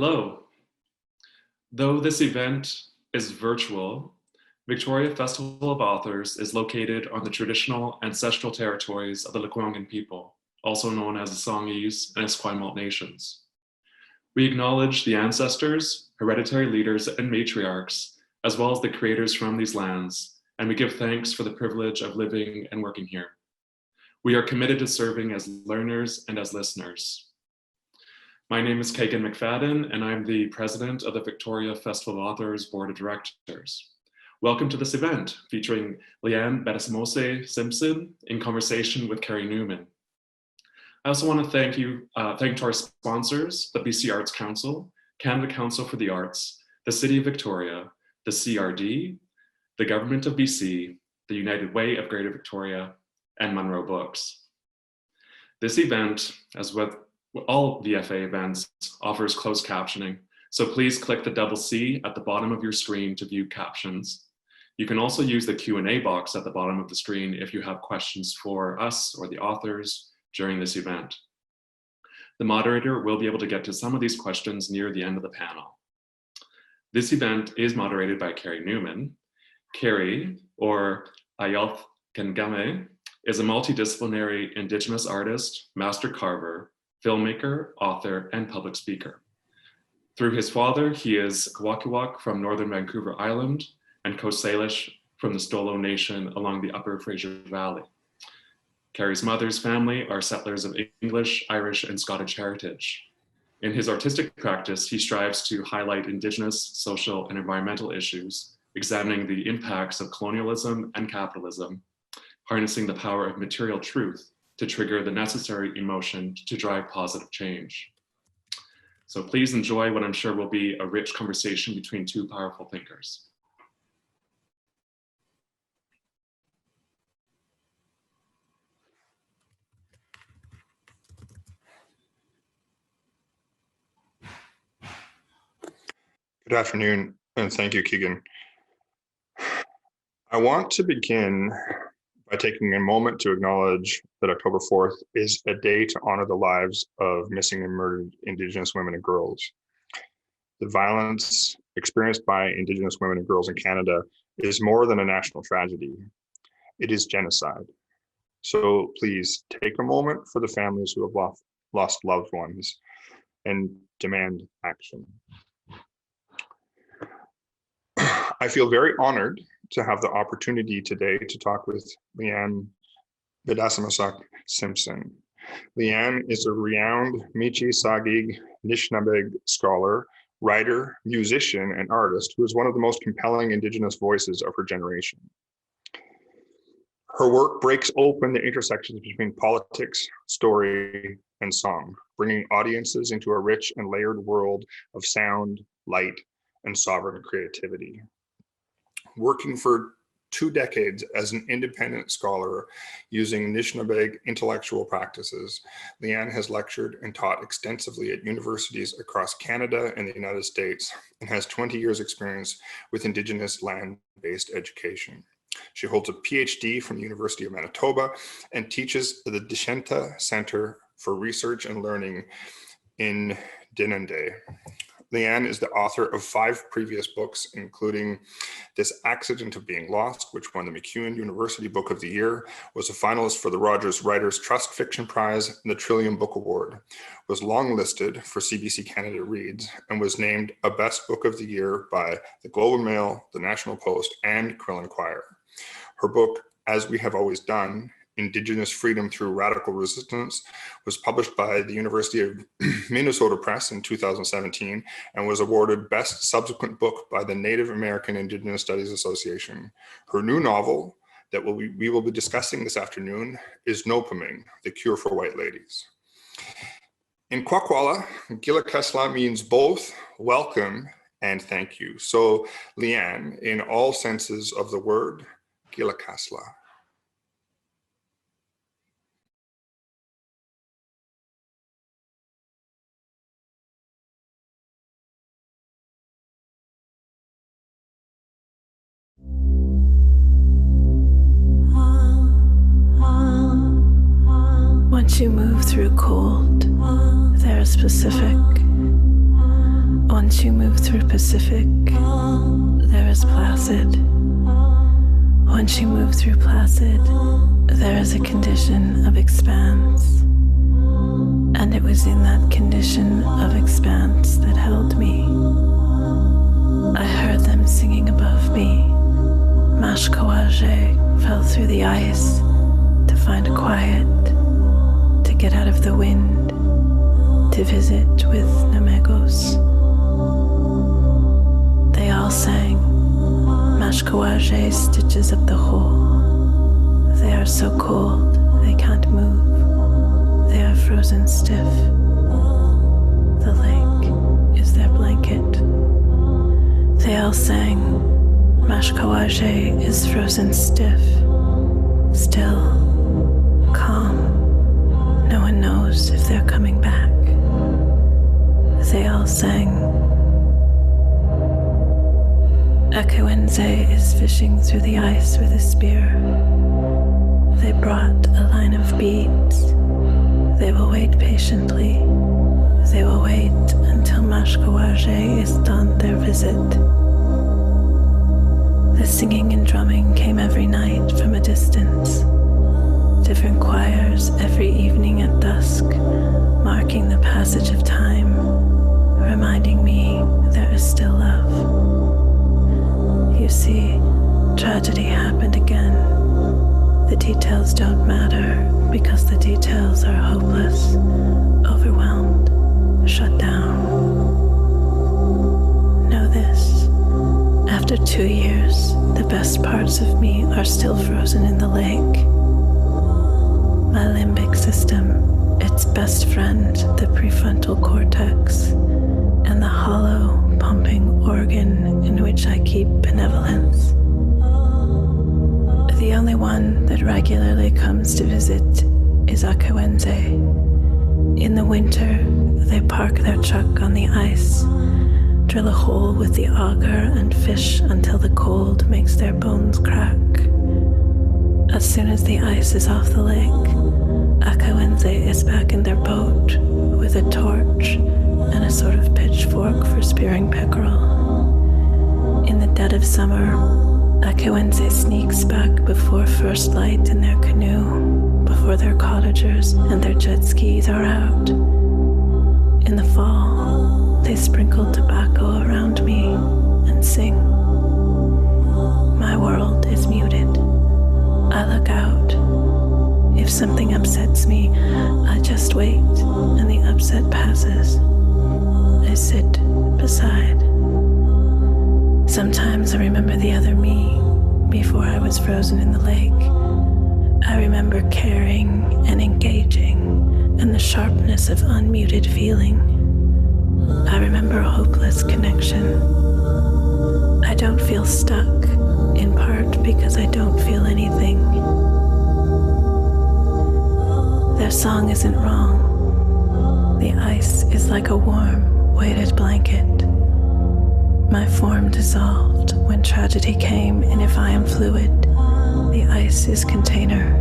Hello. Though this event is virtual, Victoria Festival of Authors is located on the traditional ancestral territories of the Lekwungen people, also known as the Songhees and Esquimalt nations. We acknowledge the ancestors, hereditary leaders, and matriarchs, as well as the creators from these lands, and we give thanks for the privilege of living and working here. We are committed to serving as learners and as listeners. My name is Kagan McFadden, and I'm the president of the Victoria Festival of Authors Board of Directors. Welcome to this event featuring Leanne Betasamosake Simpson in conversation with Carey Newman. I also want to thank to our sponsors, the BC Arts Council, Canada Council for the Arts, the City of Victoria, the CRD, the Government of BC, the United Way of Greater Victoria, and Munro Books. This event, as with all VFA events, offers closed captioning, so please click the double C at the bottom of your screen to view captions. You can also use the Q&A box at the bottom of the screen if you have questions for us or the authors during this event. The moderator will be able to get to some of these questions near the end of the panel. This event is moderated by Carey Newman. Carey, or Ayalth Kengame, is a multidisciplinary Indigenous artist, master carver, filmmaker, author, and public speaker. Through his father, he is Kwakiwak from Northern Vancouver Island and Coast Salish from the Stolo Nation along the Upper Fraser Valley. Carey's mother's family are settlers of English, Irish, and Scottish heritage. In his artistic practice, he strives to highlight Indigenous, social, and environmental issues, examining the impacts of colonialism and capitalism, harnessing the power of material truth to trigger the necessary emotion to drive positive change. So please enjoy what I'm sure will be a rich conversation between two powerful thinkers. Good afternoon, and thank you, Keegan. I want to begin by taking a moment to acknowledge that October 4th is a day to honor the lives of missing and murdered Indigenous women and girls. The violence experienced by Indigenous women and girls in Canada is more than a national tragedy. It is genocide. So please take a moment for the families who have lost loved ones and demand action. I feel very honored to have the opportunity today to talk with Leanne Betasamosake Simpson. Leanne is a renowned Michi Saagiig Nishnaabeg scholar, writer, musician, and artist who is one of the most compelling Indigenous voices of her generation. Her work breaks open the intersections between politics, story, and song, bringing audiences into a rich and layered world of sound, light, and sovereign creativity. Working for 2 decades as an independent scholar using Anishinaabeg intellectual practices, Leanne has lectured and taught extensively at universities across Canada and the United States and has 20 years experience with Indigenous land-based education. She holds a PhD from the University of Manitoba and teaches at the Deshenta Center for Research and Learning in Dinande. Leanne is the author of 5 previous books, including This Accident of Being Lost, which won the MacEwan University Book of the Year, was a finalist for the Rogers Writers Trust Fiction Prize and the Trillium Book Award, was longlisted for CBC Canada Reads, and was named a Best Book of the Year by the Globe and Mail, the National Post, and Quill and Choir. Her book, As We Have Always Done, Indigenous Freedom Through Radical Resistance, was published by the University of Minnesota Press in 2017 and was awarded Best Subsequent Book by the Native American Indigenous Studies Association. Her new novel that we will be discussing this afternoon is Noopiming, The Cure for White Ladies. In Kwakwala, Gilakasla means both welcome and thank you. So Leanne, in all senses of the word, Gilakasla. Once you move through cold, there is specific. Once you move through Pacific, there is Placid. Once you move through Placid, there is a condition of expanse. And it was in that condition of expanse that held me. I heard them singing above me. Mashkawaje fell through the ice to find quiet, to get out of the wind, to visit with Namegos. They all sang. Mashkawaje stitches up the hole. They are so cold, they can't move. They are frozen stiff. The lake is their blanket. They all sang. Mashkawaje is frozen stiff, still, calm. No one knows if they're coming back. They all sang. Akawenze is fishing through the ice with a spear. They brought a line of beads. They will wait patiently. They will wait until Mashkawaje is done their visit. The singing and drumming came every night from a distance. Different choirs every evening at dusk, marking the passage of time, reminding me there is still love. You see, tragedy happened again. The details don't matter because the details are hopeless, overwhelmed, shut down. Know this. After 2 years, the best parts of me are still frozen in the lake. My limbic system, its best friend, the prefrontal cortex, and the hollow, pumping organ in which I keep benevolence. The only one that regularly comes to visit is Akawenze. In the winter, they park their truck on the ice, drill a hole with the auger and fish until the cold makes their bones crack. As soon as the ice is off the lake, Akawenze is back in their boat with a torch and a sort of pitchfork for spearing pickerel. In the dead of summer, Akawenze sneaks back before first light in their canoe, before their cottagers and their jet skis are out. In the fall, they sprinkle tobacco around me and sing. My world is muted. I look out. If something upsets me, I just wait, and the upset passes. I sit beside. Sometimes I remember the other me before I was frozen in the lake. I remember caring and engaging and the sharpness of unmuted feeling. I remember a hopeless connection. I don't feel stuck, in part because I don't feel anything. Their song isn't wrong. The ice is like a warm, weighted blanket. My form dissolved when tragedy came, and if I am fluid, the ice is container.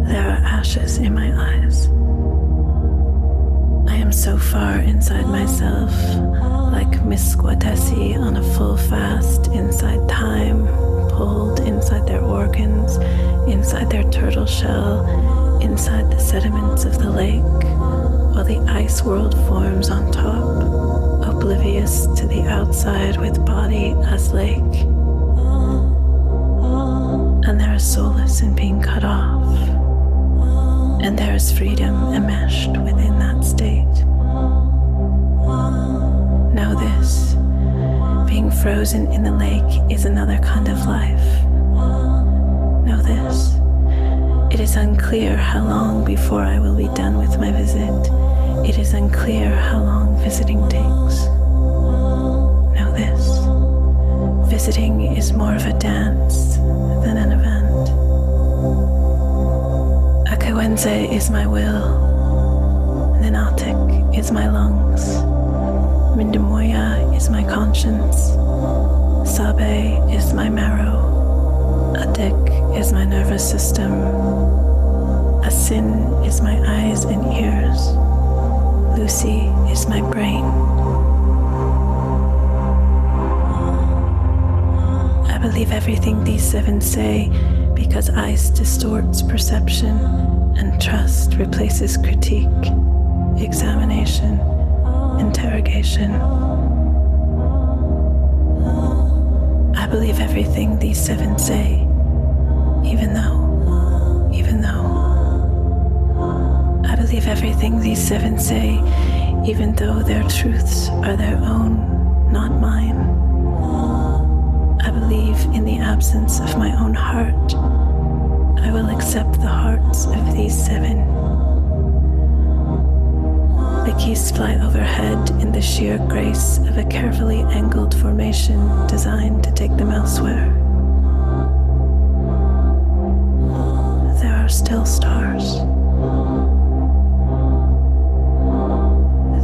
There are ashes in my eyes. I am so far inside myself, like Misquatesi on a full fast, inside time, pulled inside their organs, inside their turtle shell, inside the sediments of the lake, while the ice world forms on top, oblivious to the outside with body as lake. And there is solace in being cut off, and there is freedom enmeshed within that state. Know this, being frozen in the lake is another kind of life. Know this, it is unclear how long before I will be done with my visit. It is unclear how long visiting takes. Know this, visiting is more of a dance than an event. Akawenze is my will, Nanatik is my lungs, Mindamoya is my conscience, Sabe is my marrow, Adik is my nervous system, Asin is my eyes and ears, Lucy is my brain. everything these seven say because ice distorts perception and trust replaces critique, examination, interrogation. I believe everything these seven say, even though. I believe everything these seven say, even though their truths are their own, not mine. I believe in the absence of my own heart. I will accept the hearts of these seven. The geese fly overhead in the sheer grace of a carefully angled formation designed to take them elsewhere. There are still stars.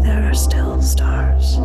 There are still stars.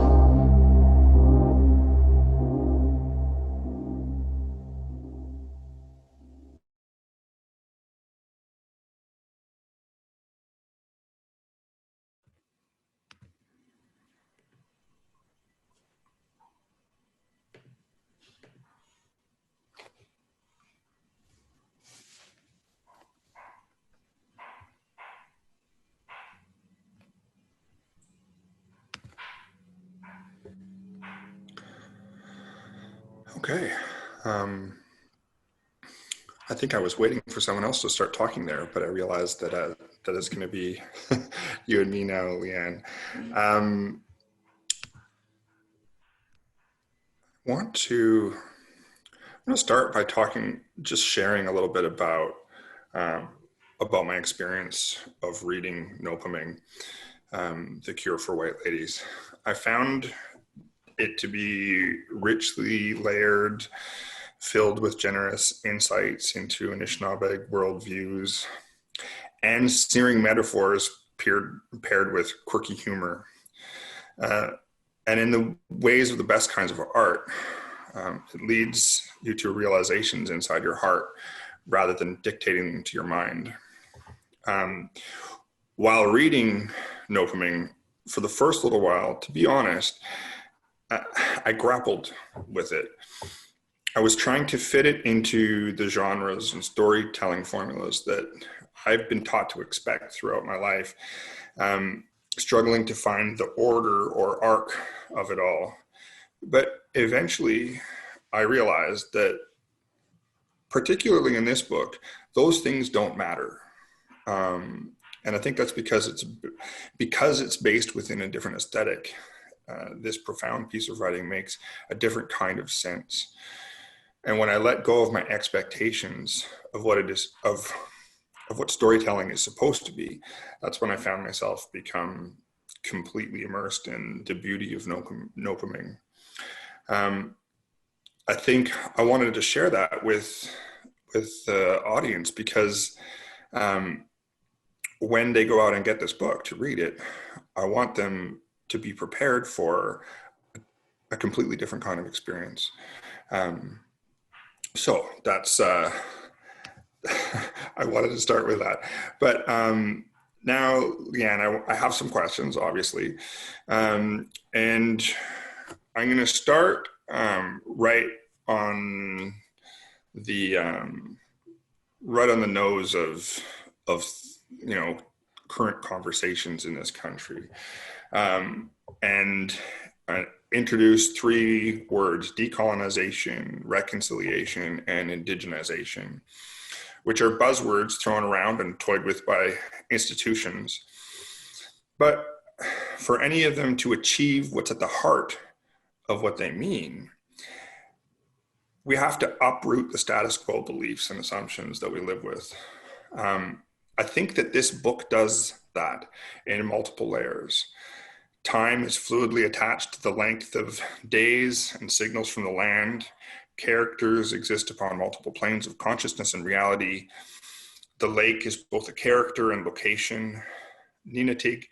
Okay. I think I was waiting for someone else to start talking there, but I realized that that it's going to be you and me now, Leanne. I'm going to start by sharing a little bit about my experience of reading Noopiming, The Cure for White Ladies. I found it to be richly layered, filled with generous insights into Anishinaabeg worldviews and searing metaphors paired with quirky humor. And in the ways of the best kinds of art, it leads you to realizations inside your heart rather than dictating them to your mind. While reading Noopiming, for the first little while, to be honest, I grappled with it. I was trying to fit it into the genres and storytelling formulas that I've been taught to expect throughout my life, struggling to find the order or arc of it all. But eventually, I realized that, particularly in this book, those things don't matter. And I think that's because it's based within a different aesthetic. This profound piece of writing makes a different kind of sense. And when I let go of my expectations of what it is, of what storytelling is supposed to be, that's when I found myself become completely immersed in the beauty of Noopiming. I think I wanted to share that with the audience because when they go out and get this book to read it, I want them to be prepared for a completely different kind of experience. So that's, I wanted to start with that. But now, Leanne, I have some questions, obviously. And I'm going to start right on the nose of current conversations in this country, and introduce three words: decolonization, reconciliation, and indigenization, which are buzzwords thrown around and toyed with by institutions. But for any of them to achieve what's at the heart of what they mean, we have to uproot the status quo beliefs and assumptions that we live with. I think that this book does that in multiple layers. Time is fluidly attached to the length of days and signals from the land. Characters exist upon multiple planes of consciousness and reality. The lake is both a character and location. Ninatig,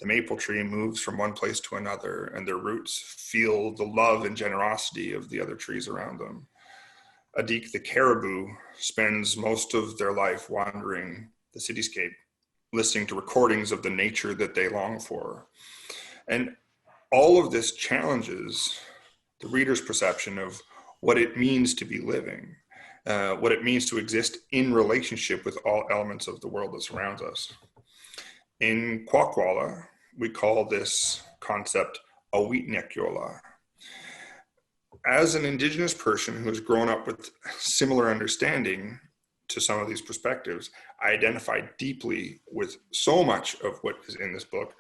the maple tree, moves from one place to another, and their roots feel the love and generosity of the other trees around them. Adik, the caribou, spends most of their life wandering the cityscape, listening to recordings of the nature that they long for. And all of this challenges the reader's perception of what it means to be living, what it means to exist in relationship with all elements of the world that surrounds us. In Kwakwala, we call this concept awitnekyola. As an Indigenous person who has grown up with similar understanding to some of these perspectives, I identify deeply with so much of what is in this book.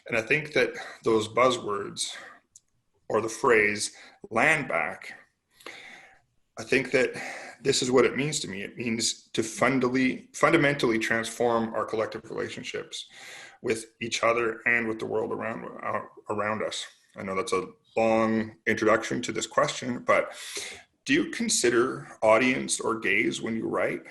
And I think that those buzzwords, or the phrase land back, I think that this is what it means to me. It means to fundamentally transform our collective relationships with each other and with the world around us. I know that's a long introduction to this question, but do you consider audience or gaze when you write?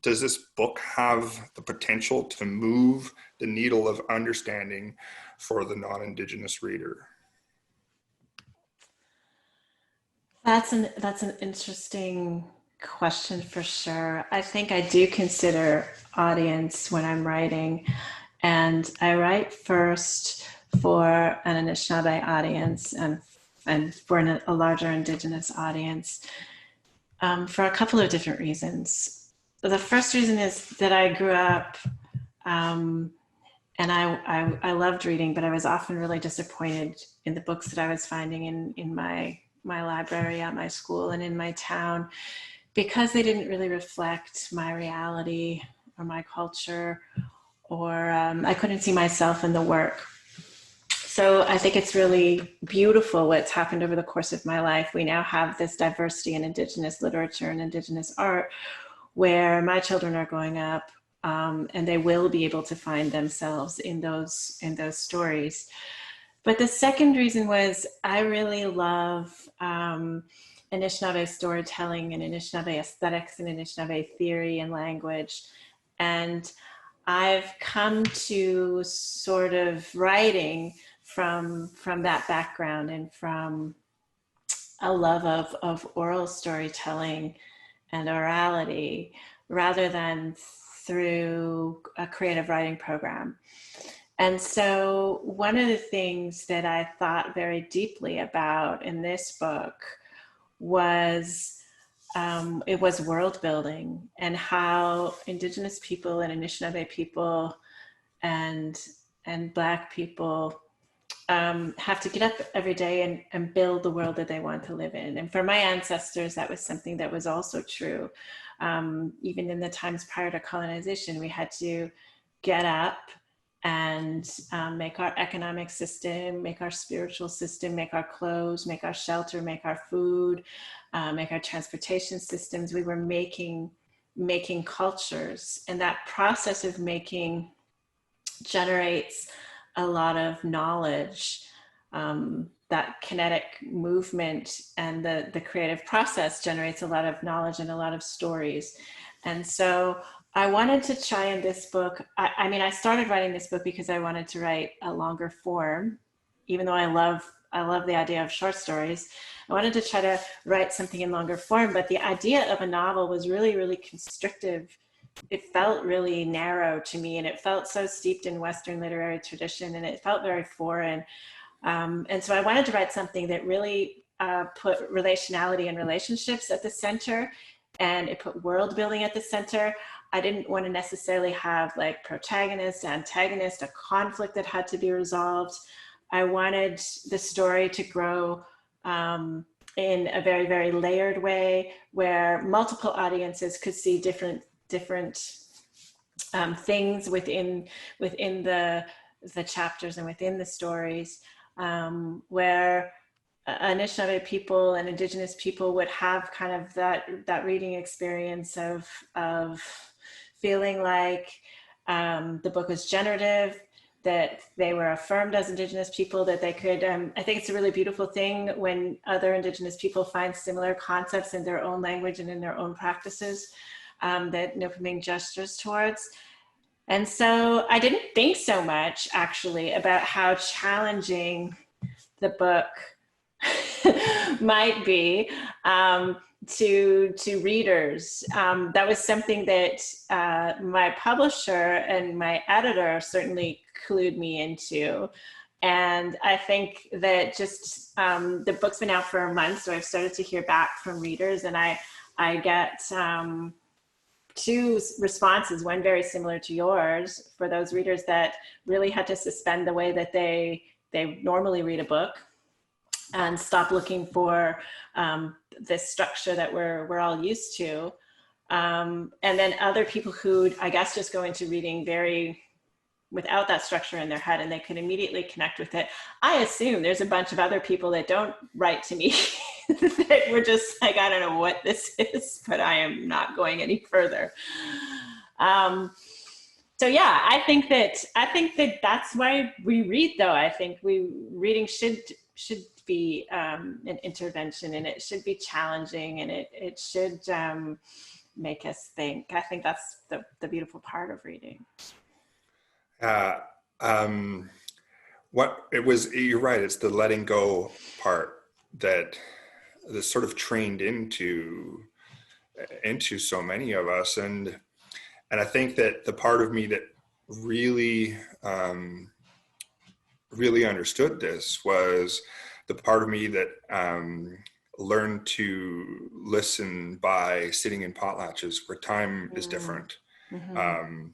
Does this book have the potential to move the needle of understanding for the non-Indigenous reader? That's an interesting question for sure. I think I do consider audience when I'm writing, and I write first for an Anishinaabe audience and for a larger Indigenous audience for a couple of different reasons. The first reason is that I grew up and I loved reading, but I was often really disappointed in the books that I was finding in my library at my school and in my town, because they didn't really reflect my reality or my culture, or I couldn't see myself in the work. So I think it's really beautiful what's happened over the course of my life. We now have this diversity in Indigenous literature and Indigenous art, where my children are growing up and they will be able to find themselves in those stories. But the second reason was I really love Anishinaabe storytelling and Anishinaabe aesthetics and Anishinaabe theory and language. And I've come to sort of writing from that background and from a love of oral storytelling and orality, rather than through a creative writing program. And so one of the things that I thought very deeply about in this book was it was world building, and how Indigenous people and Anishinaabe people and Black people have to get up every day and build the world that they want to live in. And for my ancestors, that was something that was also true. Even in the times prior to colonization, we had to get up and make our economic system, make our spiritual system, make our clothes, make our shelter, make our food, make our transportation systems. We were making cultures, and that process of making generates a lot of knowledge. That kinetic movement and the creative process generates a lot of knowledge and a lot of stories. And so I wanted to try in this book, I started writing this book because I wanted to write a longer form, even though I love the idea of short stories. I wanted to try to write something in longer form, but the idea of a novel was really, really constrictive. It felt really narrow to me, and it felt so steeped in Western literary tradition, and it felt very foreign. And so I wanted to write something that really put relationality and relationships at the center, and it put world building at the center. I didn't want to necessarily have like protagonist, antagonist, a conflict that had to be resolved. I wanted the story to grow in a very, very layered way, where multiple audiences could see different things within the chapters and within the stories, where Anishinaabe people and Indigenous people would have kind of that reading experience of feeling like the book was generative, that they were affirmed as Indigenous people, that they could, I think it's a really beautiful thing when other Indigenous people find similar concepts in their own language and in their own practices that Noopiming gestures towards. And so I didn't think so much actually about how challenging the book might be to readers. That was something that my publisher and my editor certainly clued me into. And I think that just the book's been out for a month, so I've started to hear back from readers, and I get two responses, one very similar to yours, for those readers that really had to suspend the way that they normally read a book and stop looking for this structure that we're all used to. And then other people who, I guess, just go into reading without that structure in their head, and they can immediately connect with it. I assume there's a bunch of other people that don't write to me that were just like, I don't know what this is, but I am not going any further. So yeah, I think that that's why we read, though. I think reading should be an intervention, and it should be challenging, and it should make us think. I think that's the beautiful part of reading. You're right, it's the letting go part that sort of trained into so many of us. And I think that the part of me that really, really understood this was the part of me that learned to listen by sitting in potlatches where time is different. Mm-hmm.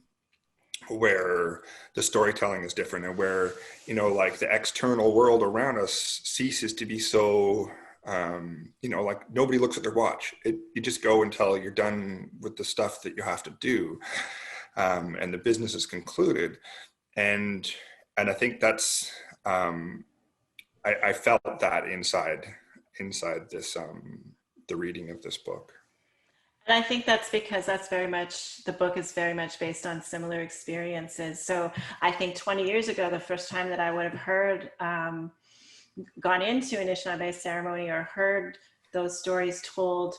Where the storytelling is different, and where, like the external world around us ceases to be so, like nobody looks at their watch. You just go until you're done with the stuff that you have to do, and the business is concluded. And I think that's, I felt that inside this, the reading of this book. And I think that's because the book is very much based on similar experiences. So I think 20 years ago, the first time that I would have heard, gone into Anishinaabe ceremony or heard those stories told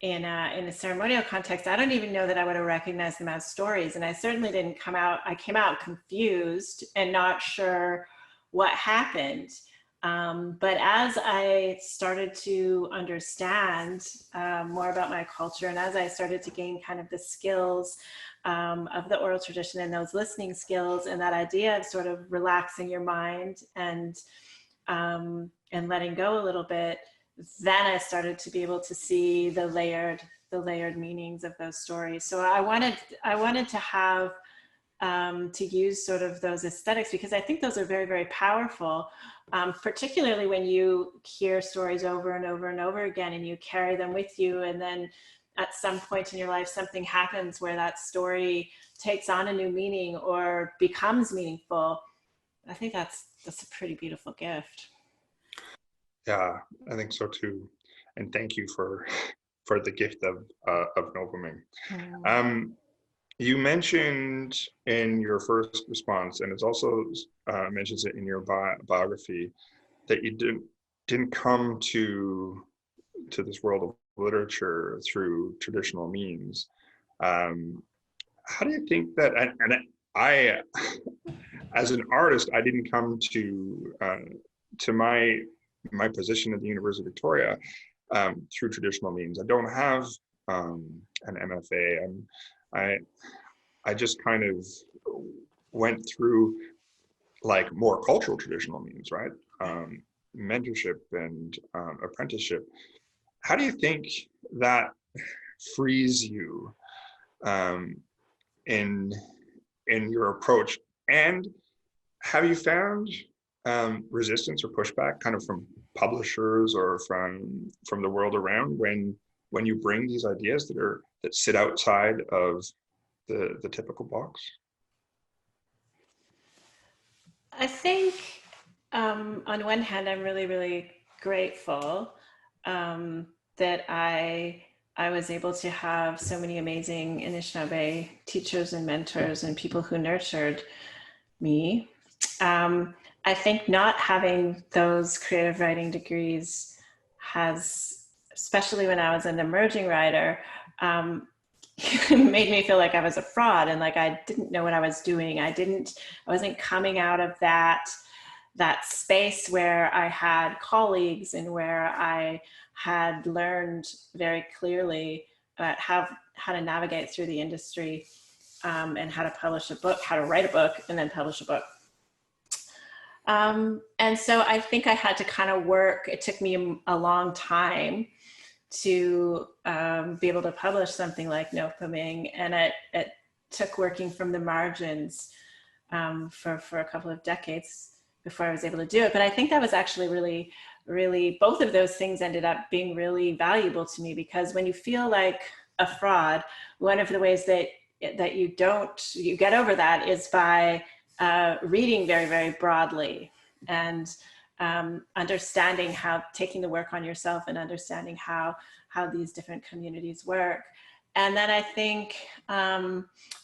in a ceremonial context, I don't even know that I would have recognized them as stories. And I certainly didn't I came out confused and not sure what happened. But as I started to understand more about my culture, and as I started to gain kind of the skills of the oral tradition and those listening skills, and that idea of sort of relaxing your mind and letting go a little bit, then I started to be able to see the layered meanings of those stories. So I wanted to have to use sort of those aesthetics, because I think those are very, very powerful, particularly when you hear stories over and over and over again, and you carry them with you, and then at some point in your life something happens where that story takes on a new meaning or becomes meaningful. I think that's a pretty beautiful gift. Yeah, I think so too. And thank you for the gift of Noopiming. You mentioned in your first response, and it's also mentions it in your biography, that you didn't come to this world of literature through traditional means. How do you think that? And I, as an artist, I didn't come to my position at the University of Victoria through traditional means. I don't have an MFA. I just kind of went through like more cultural traditional means, right? Mentorship and apprenticeship. How do you think that frees you in your approach? And have you found resistance or pushback kind of from publishers or from the world around when you bring these ideas that sit outside of the typical box? I think on one hand, I'm really, really grateful that I was able to have so many amazing Anishinaabe teachers and mentors and people who nurtured me. I think not having those creative writing degrees has, especially when I was an emerging writer, made me feel like I was a fraud and like I didn't know what I was doing. I wasn't coming out of that space where I had colleagues and where I had learned very clearly how to navigate through the industry and how to publish a book, how to write a book and then publish a book. And so I think I had to kind of work. It took me a long time to be able to publish something like Noopiming, and it took working from the margins for a couple of decades before I was able to do it. But I think that was actually really, both of those things ended up being really valuable to me, because when you feel like a fraud, one of the ways that you get over that is by reading very, very broadly, and understanding taking the work on yourself and understanding how these different communities work. And then I think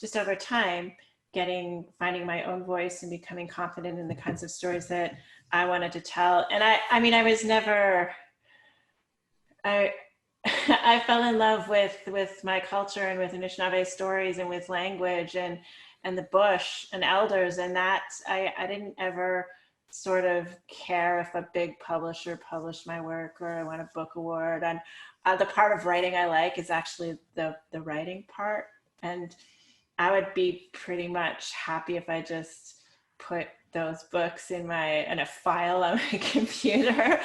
just over time, finding my own voice and becoming confident in the kinds of stories that I wanted to tell. And I mean, I was never, I fell in love with my culture and with Anishinaabe stories and with language and the bush and elders, and that I didn't ever sort of care if a big publisher published my work or I won a book award. And the part of writing I like is actually the writing part, and I would be pretty much happy if I just put those books in a file on my computer,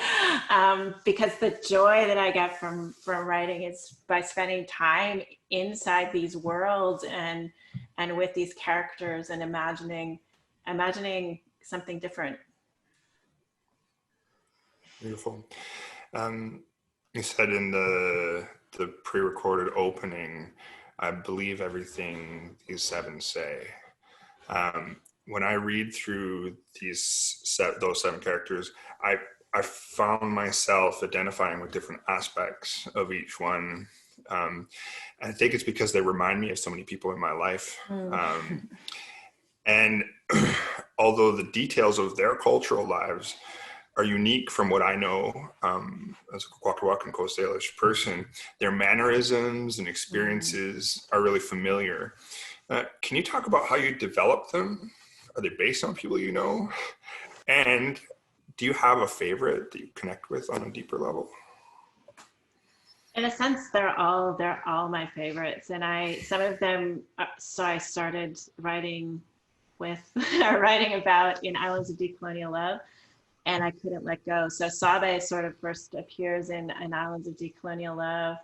because the joy that I get from writing is by spending time inside these worlds and with these characters and imagining something different. Beautiful. You said in the pre-recorded opening, I believe everything these seven say. When I read through those seven characters, I found myself identifying with different aspects of each one. And I think it's because they remind me of so many people in my life. And although the details of their cultural lives are unique from what I know as a Kwakwaka'wakw and Coast Salish person, their mannerisms and experiences are really familiar. Can you talk about how you developed them? Are they based on people you know? And do you have a favorite that you connect with on a deeper level? In a sense, they're all my favorites, and some of them. So I started writing about in Islands of Decolonial Love, and I couldn't let go. So Sabe sort of first appears in Islands of Decolonial Love,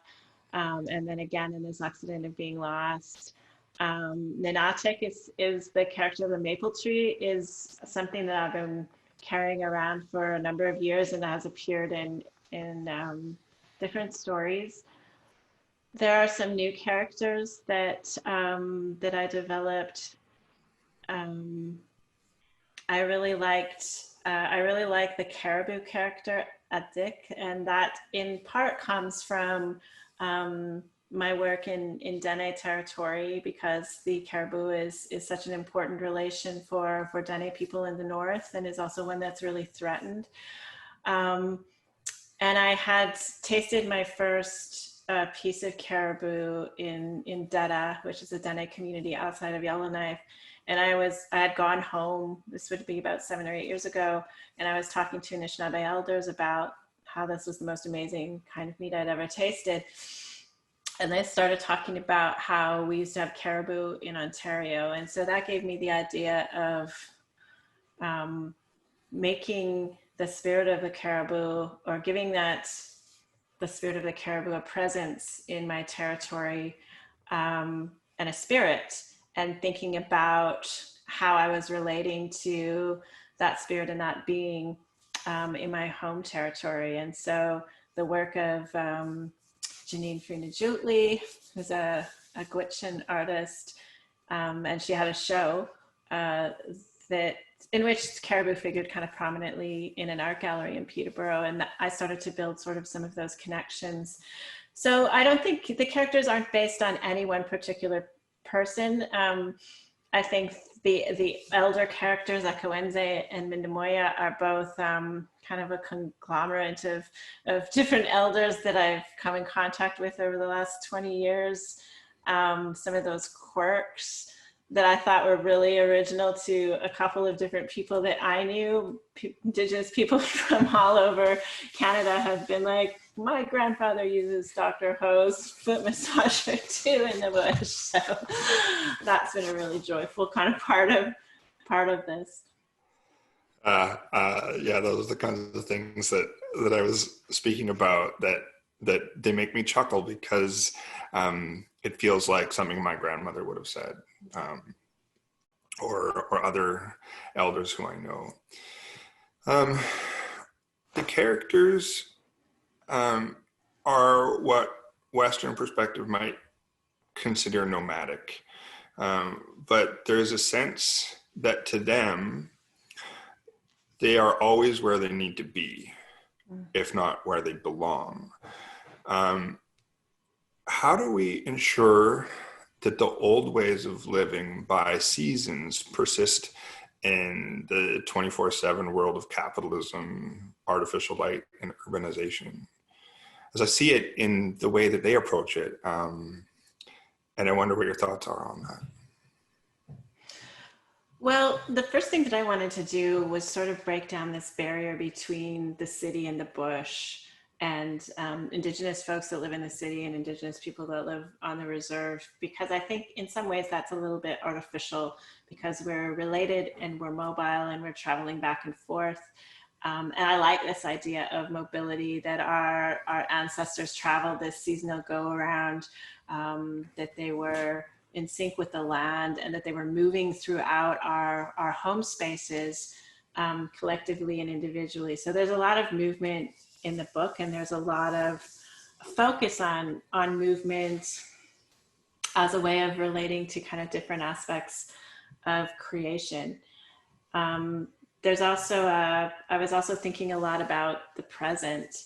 and then again in this accident of being lost. Nanatik is the character of the maple tree, is something that I've been carrying around for a number of years and has appeared in different stories. There are some new characters that I developed. I really like the caribou character Adik, and that in part comes from my work in Dene territory, because the caribou is such an important relation for Dene people in the north, and is also one that's really threatened. And I had tasted my first piece of caribou in Dada, which is a Dene community outside of Yellowknife. And I had gone home, this would be about 7 or 8 years ago, and I was talking to Anishinaabe elders about how this was the most amazing kind of meat I'd ever tasted. And they started talking about how we used to have caribou in Ontario. And so that gave me the idea of making the spirit of the caribou, or giving the spirit of the caribou a presence in my territory, and a spirit, and thinking about how I was relating to that spirit and that being in my home territory. And so the work of Janine Frina-Jutli, who's a Gwich'in artist, and she had a show in which caribou figured kind of prominently in an art gallery in Peterborough, and I started to build sort of some of those connections. So I don't think the characters aren't based on any one particular person. I think the elder characters, Akawenze and Mindamoya, are both kind of a conglomerate of different elders that I've come in contact with over the last 20 years. Some of those quirks that I thought were really original to a couple of different people that I knew, Indigenous people from all over Canada, have been like, my grandfather uses Dr. Ho's foot massager too in the bush. So that's been a really joyful kind of part of this. Yeah, those are the kinds of things that I was speaking about, that they make me chuckle because it feels like something my grandmother would have said, or other elders who I know. The characters are what Western perspective might consider nomadic, but there's a sense that to them, they are always where they need to be, if not where they belong. How do we ensure that the old ways of living by seasons persist in the 24/7 world of capitalism, artificial light, and urbanization? As I see it in the way that they approach it, and I wonder what your thoughts are on that. Well, the first thing that I wanted to do was sort of break down this barrier between the city and the bush, and Indigenous folks that live in the city and Indigenous people that live on the reserve, because I think in some ways that's a little bit artificial, because we're related and we're mobile and we're traveling back and forth. And I like this idea of mobility, that our ancestors traveled this seasonal go around, that they were in sync with the land, and that they were moving throughout our home spaces, collectively and individually. So there's a lot of movement in the book, and there's a lot of focus on movement as a way of relating to kind of different aspects of creation. There's also, I was also thinking a lot about the present,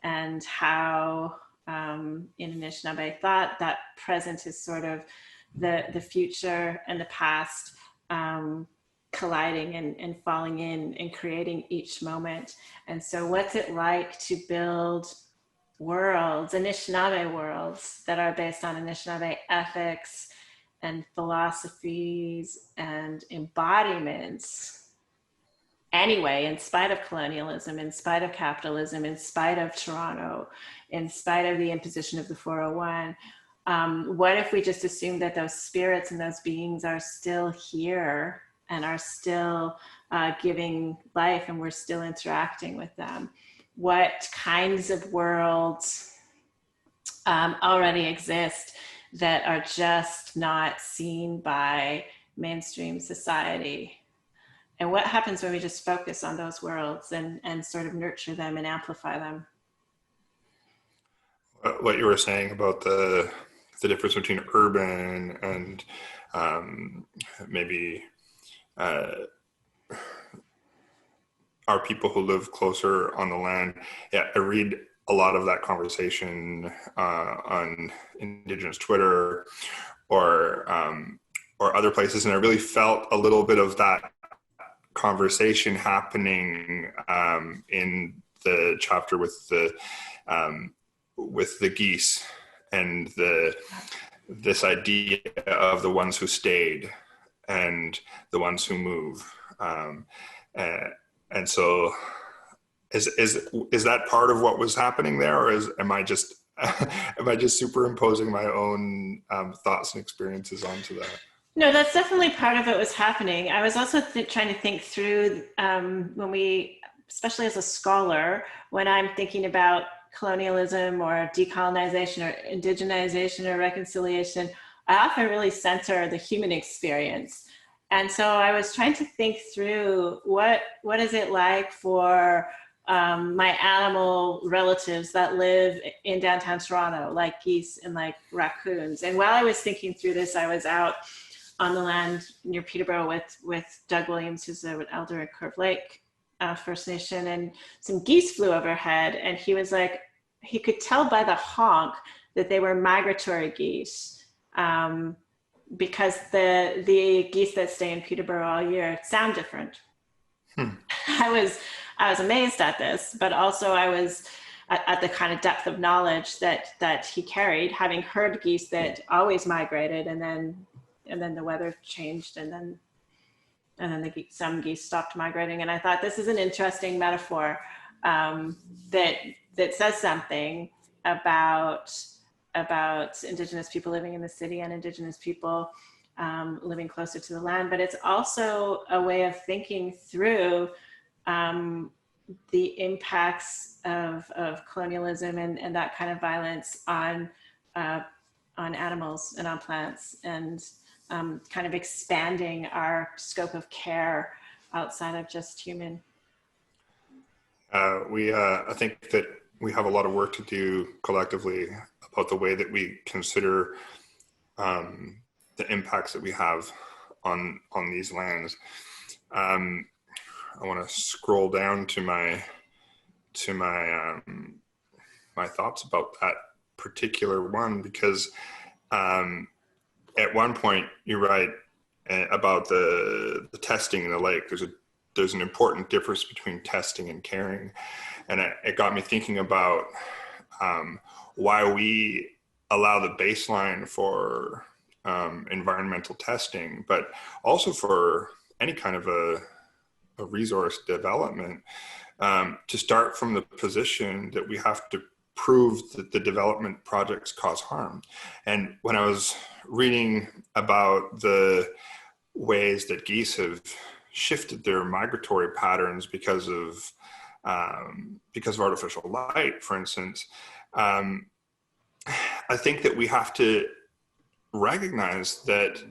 and how in Anishinaabe thought that present is sort of the future and the past colliding and falling in and creating each moment. And so what's it like to build worlds, Anishinaabe worlds, that are based on Anishinaabe ethics and philosophies and embodiments anyway, in spite of colonialism, in spite of capitalism, in spite of Toronto, in spite of the imposition of the 401? What if we just assume that those spirits and those beings are still here and are still giving life, and we're still interacting with them? What kinds of worlds already exist that are just not seen by mainstream society? And what happens when we just focus on those worlds and sort of nurture them and amplify them? What you were saying about the difference between urban and maybe our people who live closer on the land. Yeah, I read a lot of that conversation on Indigenous Twitter or other places, and I really felt a little bit of that conversation happening in the chapter with the geese, and this idea of the ones who stayed and the ones who move, and so is that part of what was happening there, or am I just superimposing my own thoughts and experiences onto that? No, that's definitely part of what was happening. I was also trying to think through when we, especially as a scholar, when I'm thinking about colonialism or decolonization or indigenization or reconciliation, I often really center the human experience. And so I was trying to think through what is it like for my animal relatives that live in downtown Toronto, like geese and like raccoons. And while I was thinking through this, I was out on the land near Peterborough with Doug Williams, who's an elder at Curve Lake First Nation, and some geese flew overhead, and he was like, he could tell by the honk that they were migratory geese, because the geese that stay in Peterborough all year sound different. I was amazed at this, but also I was at the kind of depth of knowledge that he carried, having heard geese that always migrated, and then the weather changed, and then some geese stopped migrating. And I thought, this is an interesting metaphor that says something about Indigenous people living in the city and Indigenous people living closer to the land. But it's also a way of thinking through the impacts of colonialism and that kind of violence on animals and on plants, and kind of expanding our scope of care outside of just human. I think that we have a lot of work to do collectively about the way that we consider the impacts that we have on these lands. I want to scroll down to my thoughts about that particular one, because at one point you're right about the testing in the lake. There's an important difference between testing and caring, and it got me thinking about why we allow the baseline for environmental testing, but also for any kind of a resource development, to start from the position that we have to prove that the development projects cause harm. And when I was reading about the ways that geese have shifted their migratory patterns because of artificial light, for instance, I think that we have to recognize that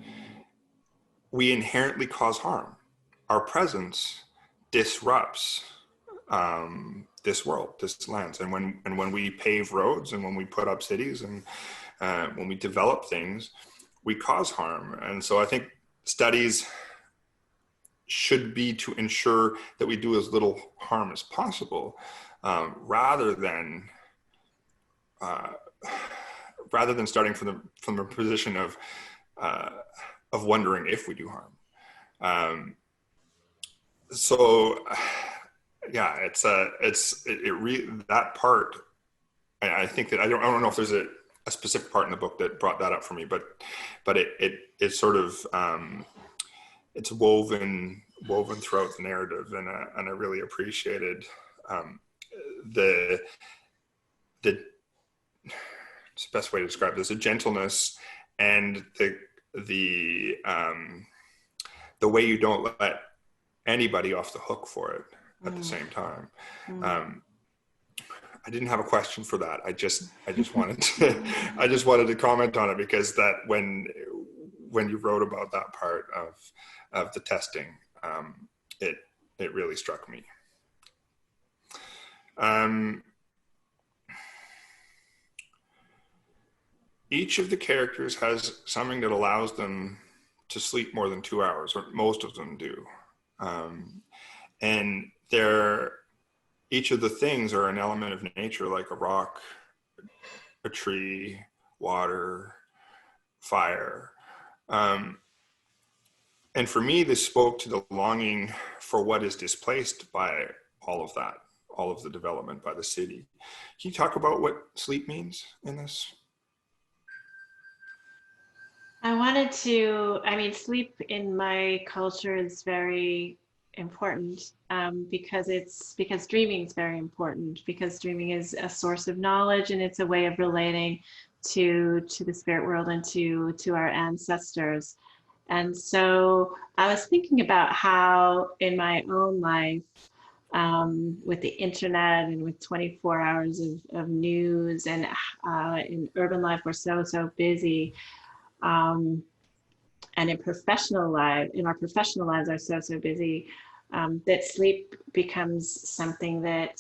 we inherently cause harm. Our presence disrupts this world, this lands, and when we pave roads and when we put up cities and when we develop things, we cause harm. And so I think studies should be to ensure that we do as little harm as possible, rather than starting from the position of wondering if we do harm. So yeah, that part. I think that I don't know if there's a specific part in the book that brought that up for me, but it sort of it's woven throughout the narrative, and I really appreciated the it's the best way to describe this, the gentleness and the way you don't let anybody off the hook for it at the same time. I didn't have a question for that. I just wanted to comment on it, because that when you wrote about that part of the testing, it really struck me. Each of the characters has something that allows them to sleep more than 2 hours, or most of them do. And each of the things are an element of nature, like a rock, a tree, water, fire. And for me, this spoke to the longing for what is displaced by all of that, all of the development by the city. Can you talk about what sleep means in this? Sleep in my culture is very important, because dreaming is very important, because dreaming is a source of knowledge, and it's a way of relating to the spirit world and to our ancestors. And so I was thinking about how in my own life, with the internet and with 24 hours of news, and in urban life, we're so busy. And in our professional lives are so busy, that sleep becomes something that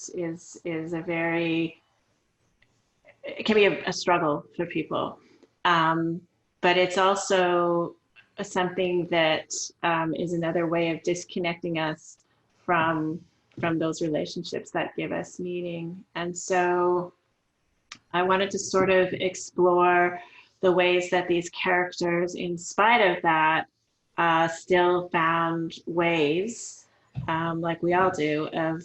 it can be a struggle for people. But it's also something that is another way of disconnecting us from those relationships that give us meaning. And so I wanted to sort of explore the ways that these characters, in spite of that, still found ways, like we all do, of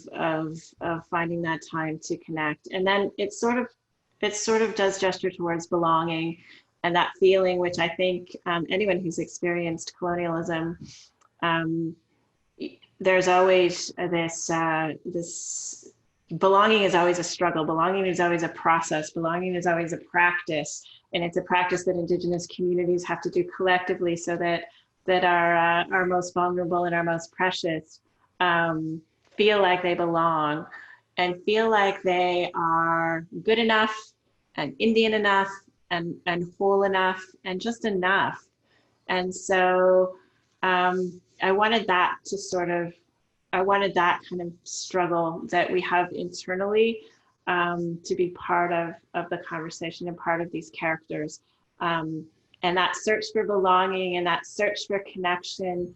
finding that time to connect. And then it sort of does gesture towards belonging, and that feeling, which I think anyone who's experienced colonialism, there's always this belonging is always a struggle. Belonging is always a process. Belonging is always a practice. And it's a practice that Indigenous communities have to do collectively, so that our most vulnerable and our most precious feel like they belong and feel like they are good enough and Indian enough and whole enough and just enough. And so I wanted that to sort of, I wanted that kind of struggle that we have internally to be part of the conversation and part of these characters. And that search for belonging and that search for connection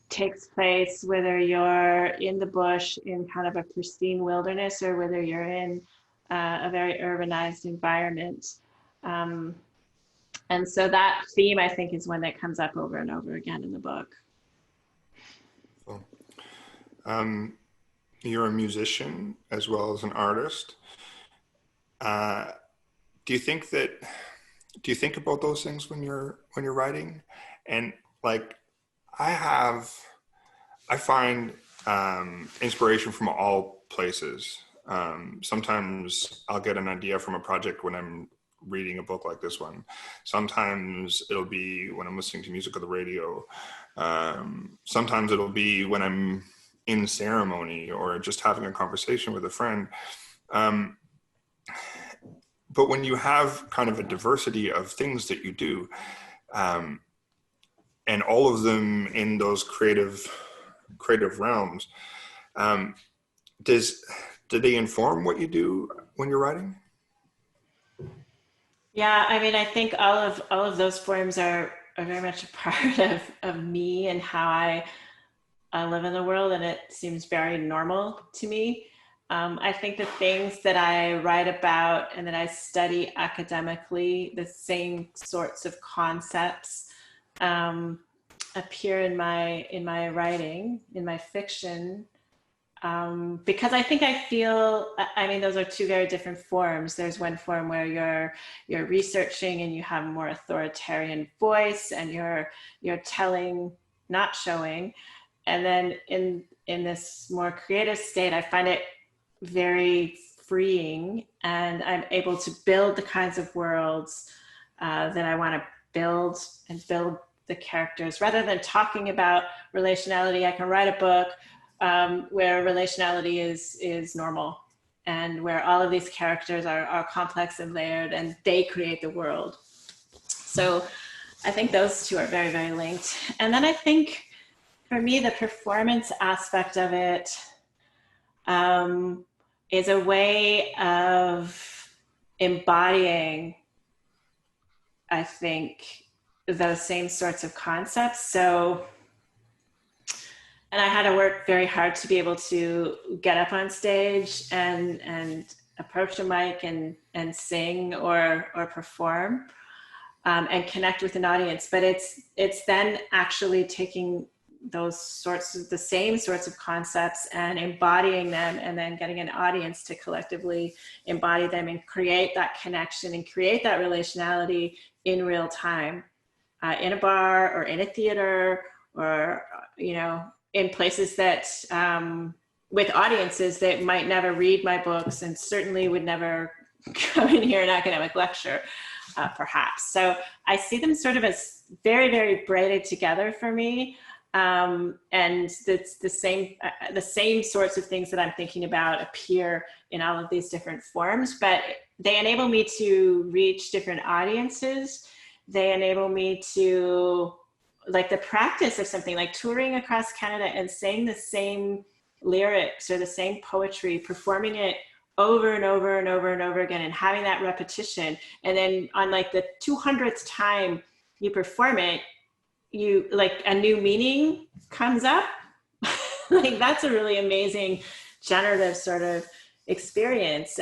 takes place whether you're in the bush in kind of a pristine wilderness or whether you're in a very urbanized environment. And so that theme, I think, is one that comes up over and over again in the book. Cool. You're a musician as well as an artist. Do you think about those things when you're writing? And like, I find inspiration from all places. Sometimes I'll get an idea from a project when I'm reading a book like this one. Sometimes it'll be when I'm listening to music on the radio. Sometimes it'll be when I'm in ceremony or just having a conversation with a friend. But when you have kind of a diversity of things that you do, and all of them in those creative realms, do they inform what you do when you're writing? Yeah, I mean, I think all of those forms are very much a part of me and how I live in the world, and it seems very normal to me. I think the things that I write about and that I study academically, the same sorts of concepts appear in my writing, in my fiction, because I think I feel, I mean, those are two very different forms. There's one form where you're researching and you have a more authoritarian voice and you're telling, not showing. And then in this more creative state, I find it very freeing, and I'm able to build the kinds of worlds that I want to build and build the characters. Rather than talking about relationality, I can write a book where relationality is normal and where all of these characters are complex and layered and they create the world. So I think those two are very, very linked. And then I think for me, the performance aspect of it is a way of embodying, I think, those same sorts of concepts. So, and I had to work very hard to be able to get up on stage and approach a mic and sing or perform and connect with an audience. But it's then actually taking those the same sorts of concepts and embodying them, and then getting an audience to collectively embody them and create that connection and create that relationality in real time, in a bar or in a theater, or, in places that, with audiences that might never read my books and certainly would never come and hear an academic lecture, perhaps. So I see them sort of as very, very braided together for me. And it's the same sorts of things that I'm thinking about appear in all of these different forms, but they enable me to reach different audiences. They enable me to, like, the practice of something like touring across Canada and saying the same lyrics or the same poetry, performing it over and over and over and over again, and having that repetition. And then on like the 200th time you perform it, you, like, a new meaning comes up. Like, that's a really amazing generative sort of experience.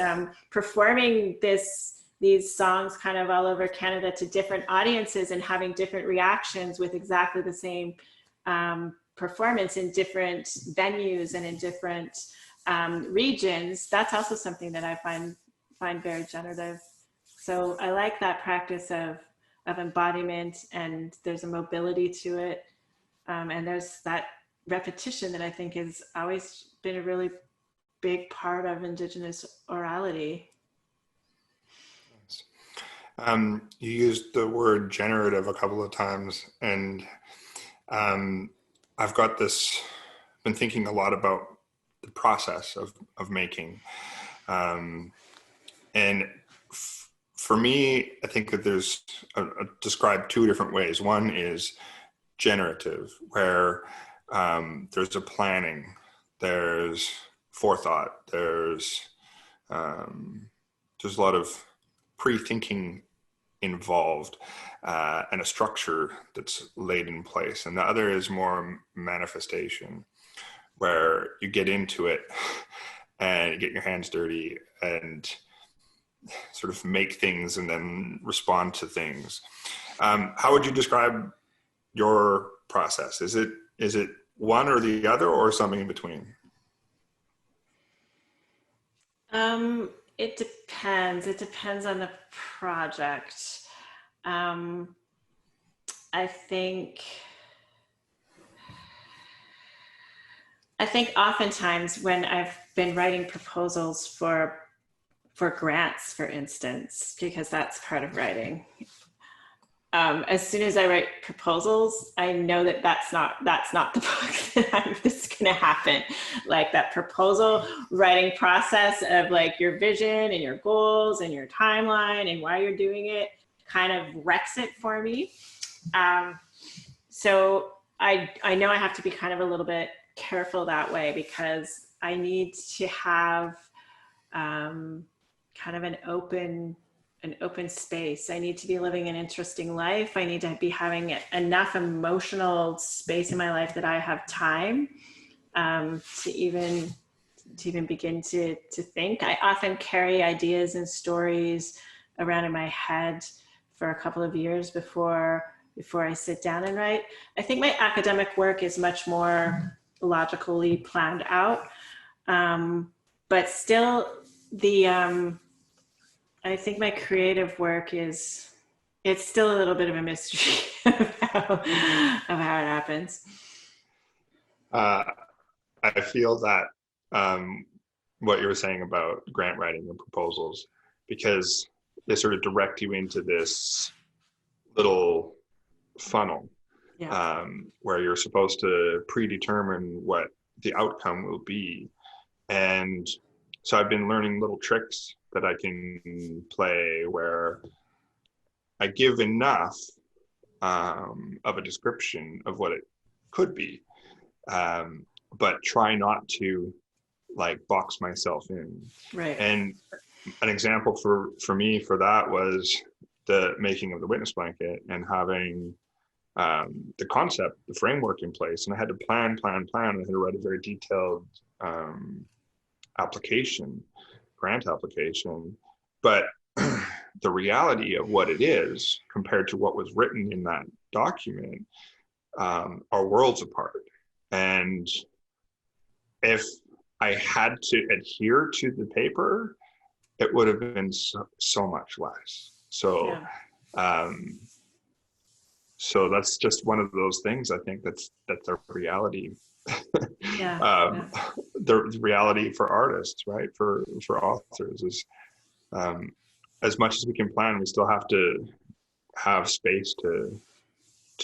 Performing these songs kind of all over Canada to different audiences and having different reactions with exactly the same performance in different venues and in different regions, that's also something that I find very generative. So I like that practice of embodiment, and there's a mobility to it. And there's that repetition that I think has always been a really big part of Indigenous orality. You used the word generative a couple of times, and I've been thinking a lot about process of making. And for me, I think that there's described two different ways. One is generative, where there's a planning, there's forethought, there's a lot of pre-thinking involved, and a structure that's laid in place. And the other is more manifestation, where you get into it and you get your hands dirty and sort of make things and then respond to things. How would you describe your process? Is it one or the other, or something in between? It depends. It depends on the project. I think oftentimes when I've been writing proposals for grants, for instance, because that's part of writing. As soon as I write proposals, I know that that's not the book that's going to happen. Like that proposal writing process of like your vision and your goals and your timeline and why you're doing it kind of wrecks it for me. So I know I have to be kind of a little bit careful that way, because I need to have kind of an open space. I need to be living an interesting life. I need to be having enough emotional space in my life that I have time to even begin to think. I often carry ideas and stories around in my head for a couple of years before I sit down and write. I think my academic work is much more logically planned out, but still I think my creative work it's still a little bit of a mystery of how it happens. I feel that what you were saying about grant writing and proposals, because they sort of direct you into this little funnel, Yeah. where you're supposed to predetermine what the outcome will be. And so I've been learning little tricks that I can play where I give enough of a description of what it could be, but try not to like box myself in. Right. And an example for me for that was the making of the witness blanket and having the concept, the framework in place. And I had to plan. I had to write a very detailed grant application, but the reality of what it is compared to what was written in that document are worlds apart. And if I had to adhere to the paper, it would have been so much less. So, yeah. So that's just one of those things. I think that's the reality. The reality for artists, right? For authors is, as much as we can plan, we still have to have space to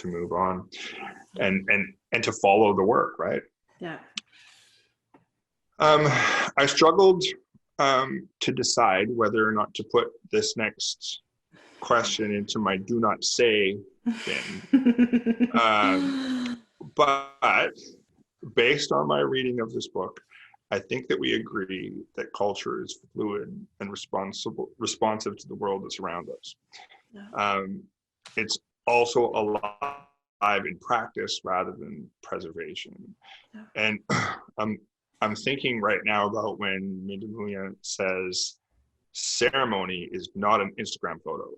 move on and to follow the work, right? Yeah. I struggled to decide whether or not to put this next question into my do not say bin. But based on my reading of this book, I think that we agree that culture is fluid and responsive to the world that's around us. Yeah. It's also alive in practice rather than preservation. Yeah. And I'm thinking right now about when Mindamuya says ceremony is not an Instagram photo.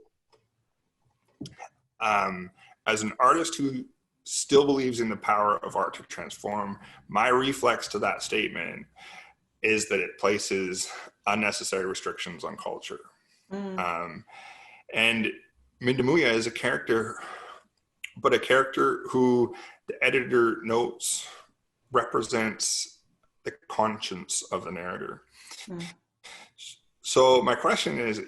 As an artist who still believes in the power of art to transform, my reflex to that statement is that it places unnecessary restrictions on culture. And Mindamuya is a character, but a character who the editor notes represents the conscience of the narrator. So my question is,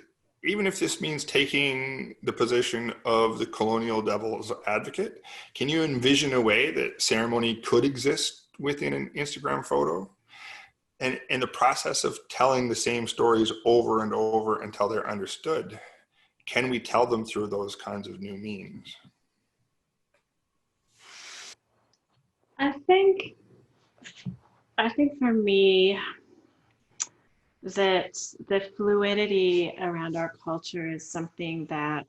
even if this means taking the position of the colonial devil's advocate, can you envision a way that ceremony could exist within an Instagram photo? And in the process of telling the same stories over and over until they're understood, can we tell them through those kinds of new means? I think for me that the fluidity around our culture is something that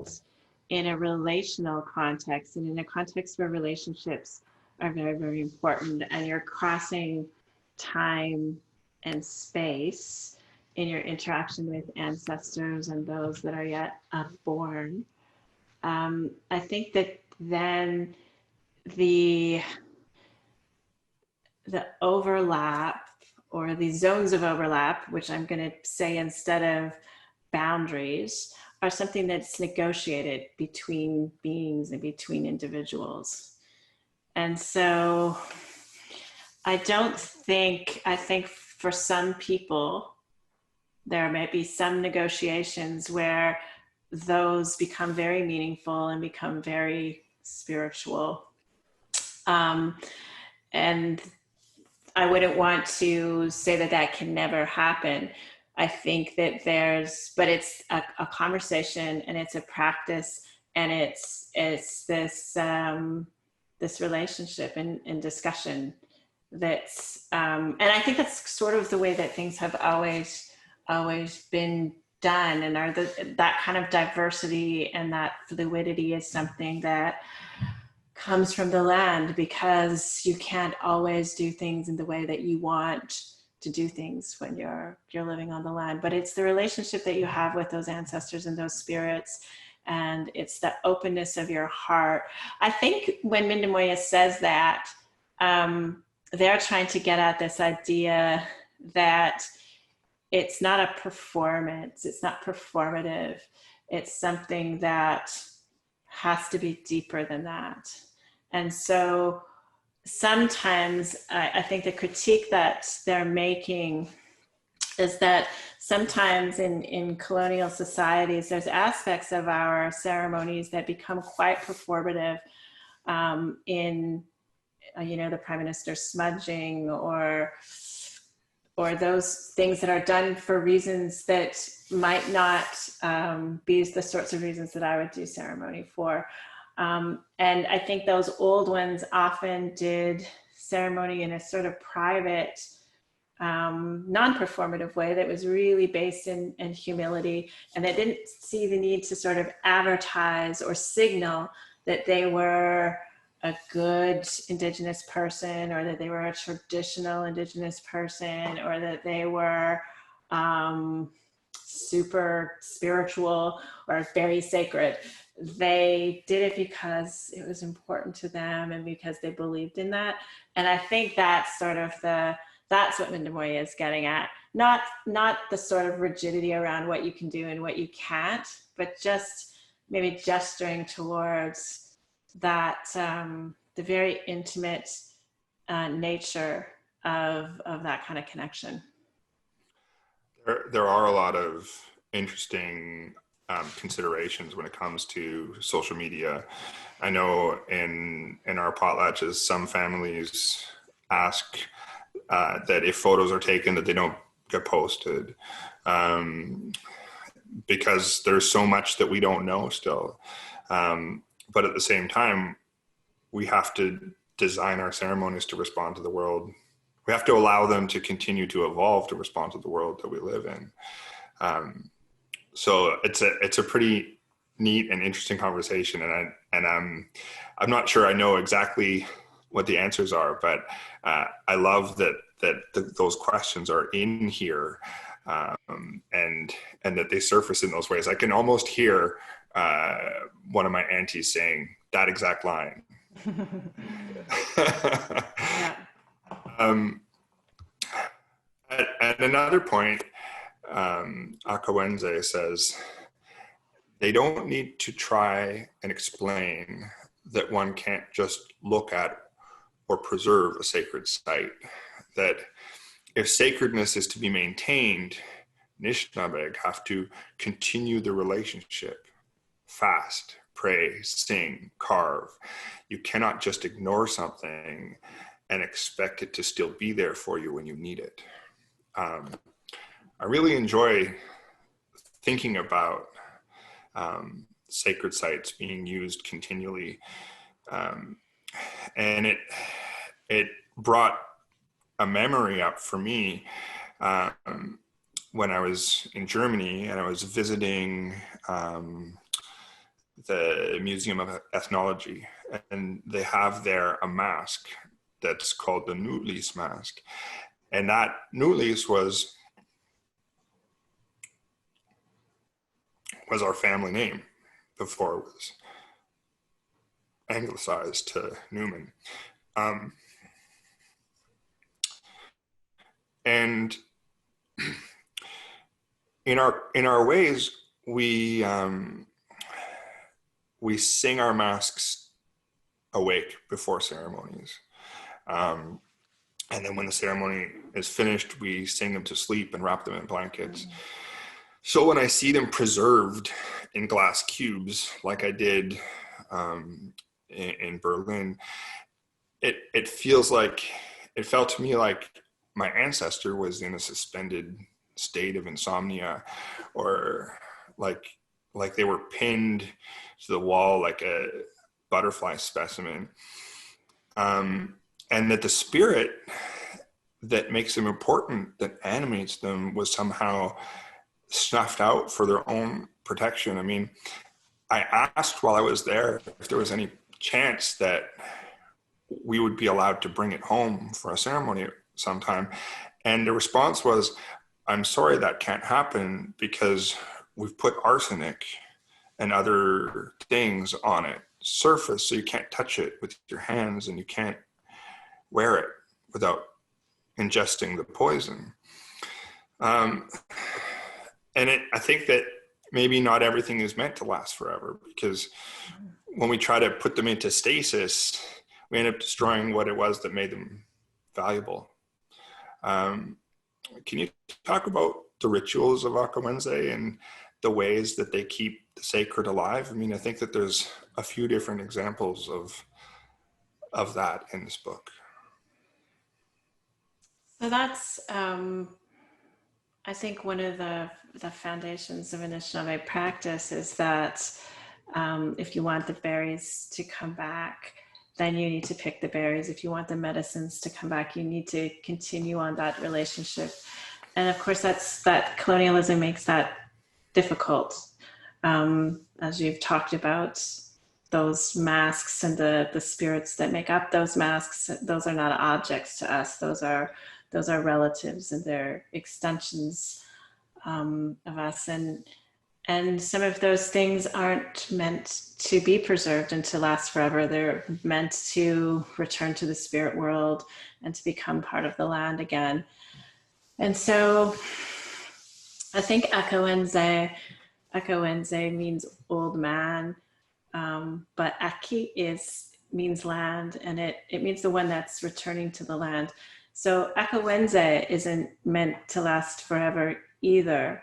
in a relational context and in a context where relationships are very, very important, and you're crossing time and space in your interaction with ancestors and those that are yet unborn. I think that then the overlap or the zones of overlap, which I'm going to say instead of boundaries, are something that's negotiated between beings and between individuals. And so I think for some people, there might be some negotiations where those become very meaningful and become very spiritual. And I wouldn't want to say that that can never happen. I think that but it's a conversation, and it's a practice, and it's this this relationship and discussion that's and I think that's sort of the way that things have always been done, and that kind of diversity and that fluidity is something that comes from the land, because you can't always do things in the way that you want to do things when you're living on the land. But it's the relationship that you have with those ancestors and those spirits, and it's the openness of your heart. I think when Mindamoya says that, they're trying to get at this idea that it's not a performance, it's not performative, it's something that has to be deeper than that. And so sometimes I think the critique that they're making is that sometimes in colonial societies, there's aspects of our ceremonies that become quite performative, in, the Prime Minister smudging or those things that are done for reasons that might not be the sorts of reasons that I would do ceremony for. And I think those old ones often did ceremony in a sort of private, non-performative way that was really based in humility, and they didn't see the need to sort of advertise or signal that they were a good Indigenous person, or that they were a traditional Indigenous person, or that they were super spiritual or very sacred. They did it because it was important to them and because they believed in that. And I think that's sort of that's what Mindamoya is getting at. Not the sort of rigidity around what you can do and what you can't, but just maybe gesturing towards that, the very intimate nature of that kind of connection. There are a lot of interesting considerations when it comes to social media. I know in our potlatches, some families ask that if photos are taken, that they don't get posted, because there's so much that we don't know still. But at the same time, we have to design our ceremonies to respond to the world. We have to allow them to continue to evolve to respond to the world that we live in. So it's a pretty neat and interesting conversation, and I'm not sure I know exactly what the answers are, but I love that those questions are in here, and that they surface in those ways. I can almost hear one of my aunties saying that exact line. Yeah. At another point, Akawenze says, they don't need to try and explain that one can't just look at or preserve a sacred site. That if sacredness is to be maintained, Anishinaabeg have to continue the relationship. Fast, pray, sing, carve. You cannot just ignore something and expect it to still be there for you when you need it. I really enjoy thinking about sacred sites being used continually. And it brought a memory up for me when I was in Germany and I was visiting the Museum of Ethnology, and they have there a mask that's called the Nuutlies mask. And that Nuutlies was our family name before it was anglicized to Newman. And in our ways, we sing our masks awake before ceremonies. And then when the ceremony is finished, we sing them to sleep and wrap them in blankets. So when I see them preserved in glass cubes, like I did in Berlin, it felt to me like my ancestor was in a suspended state of insomnia, or like they were pinned to the wall like a butterfly specimen. And that the spirit that makes them important, that animates them, was somehow snuffed out for their own protection. I mean, I asked while I was there if there was any chance that we would be allowed to bring it home for a ceremony sometime. And the response was, I'm sorry, that can't happen because we've put arsenic and other things on its surface, so you can't touch it with your hands and you can't wear it without ingesting the poison. And I think that maybe not everything is meant to last forever, because when we try to put them into stasis, we end up destroying what it was that made them valuable. Can you talk about the rituals of Akawense and the ways that they keep the sacred alive? I mean, I think that there's a few different examples of that in this book. So that's, I think one of the foundations of Anishinaabe practice is that if you want the berries to come back, then you need to pick the berries. If you want the medicines to come back, you need to continue on that relationship. And of course, that colonialism makes that difficult. As you've talked about, those masks and the spirits that make up those masks, those are not objects to us. Those are relatives, and they're extensions of us. And some of those things aren't meant to be preserved and to last forever. They're meant to return to the spirit world and to become part of the land again. And so I think Akawense means old man, but Aki means land, and it means the one that's returning to the land. So Akawense isn't meant to last forever either.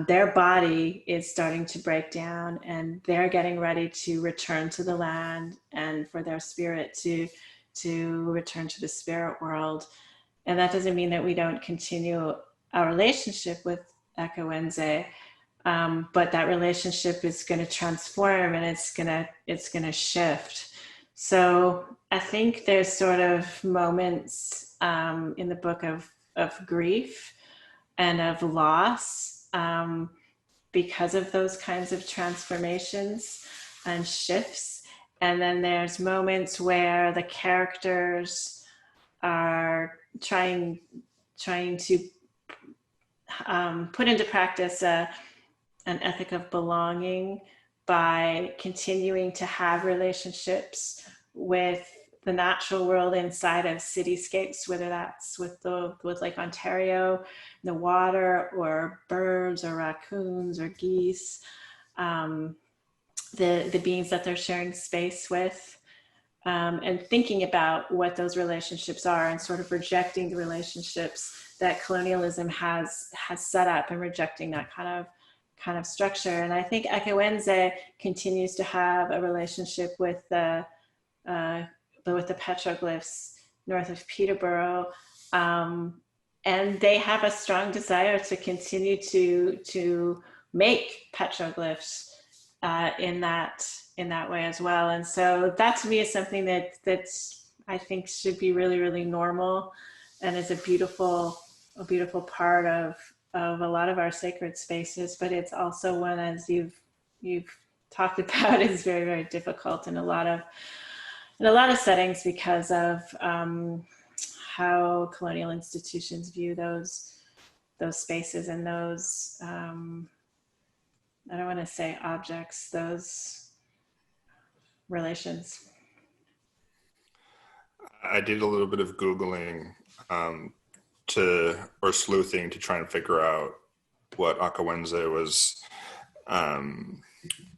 Their body is starting to break down, and they're getting ready to return to the land, and for their spirit to return to the spirit world. And that doesn't mean that we don't continue our relationship with Akawense, but that relationship is going to transform, and it's going to shift. So I think there's sort of moments in the book of grief and of loss because of those kinds of transformations and shifts. And then there's moments where the characters are trying to put into practice an ethic of belonging by continuing to have relationships with the natural world inside of cityscapes, whether that's with Lake Ontario, the water, or birds, or raccoons, or geese, the beings that they're sharing space with, and thinking about what those relationships are, and sort of rejecting the relationships that colonialism has set up, and rejecting that kind of structure. And I think Akawense continues to have a relationship with the petroglyphs north of Peterborough, and they have a strong desire to continue to make petroglyphs in that way as well. And so that to me is something that's I think should be really, really normal, and is a beautiful part of a lot of our sacred spaces. But it's also one, as you've talked about, is very, very difficult in a lot of settings because of how colonial institutions view those spaces and those I don't want to say objects, those relations. I did a little bit of Googling or sleuthing to try and figure out what Akawense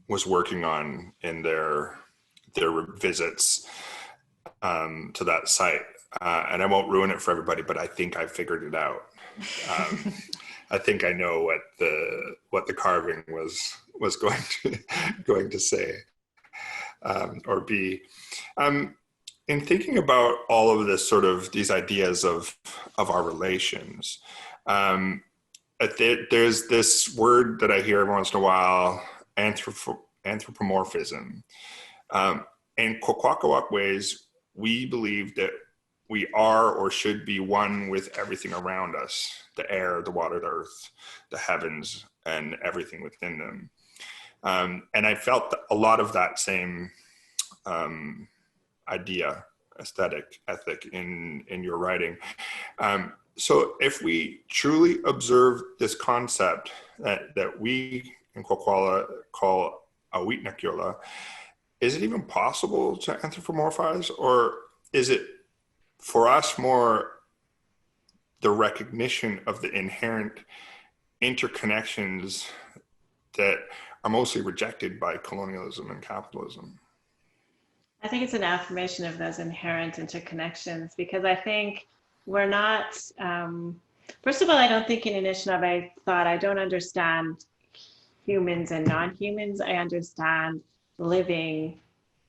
was working on in their visits to that site. And I won't ruin it for everybody, but I think I figured it out. I think I know what the carving was going to say or be. In thinking about all of this, sort of these ideas of our relations, there's this word that I hear every once in a while, anthropomorphism. In Kwakwaka'wakw ways, we believe that we are or should be one with everything around us, the air, the water, the earth, the heavens, and everything within them. And I felt a lot of that same idea, aesthetic, ethic in your writing. So if we truly observe this concept that we in Kwakwala call awitnakyola, is it even possible to anthropomorphize, or is it for us more the recognition of the inherent interconnections that are mostly rejected by colonialism and capitalism? I think it's an affirmation of those inherent interconnections, because I think we're not, first of all, I don't think in Anishinaabe thought, I don't understand humans and non-humans. I understand living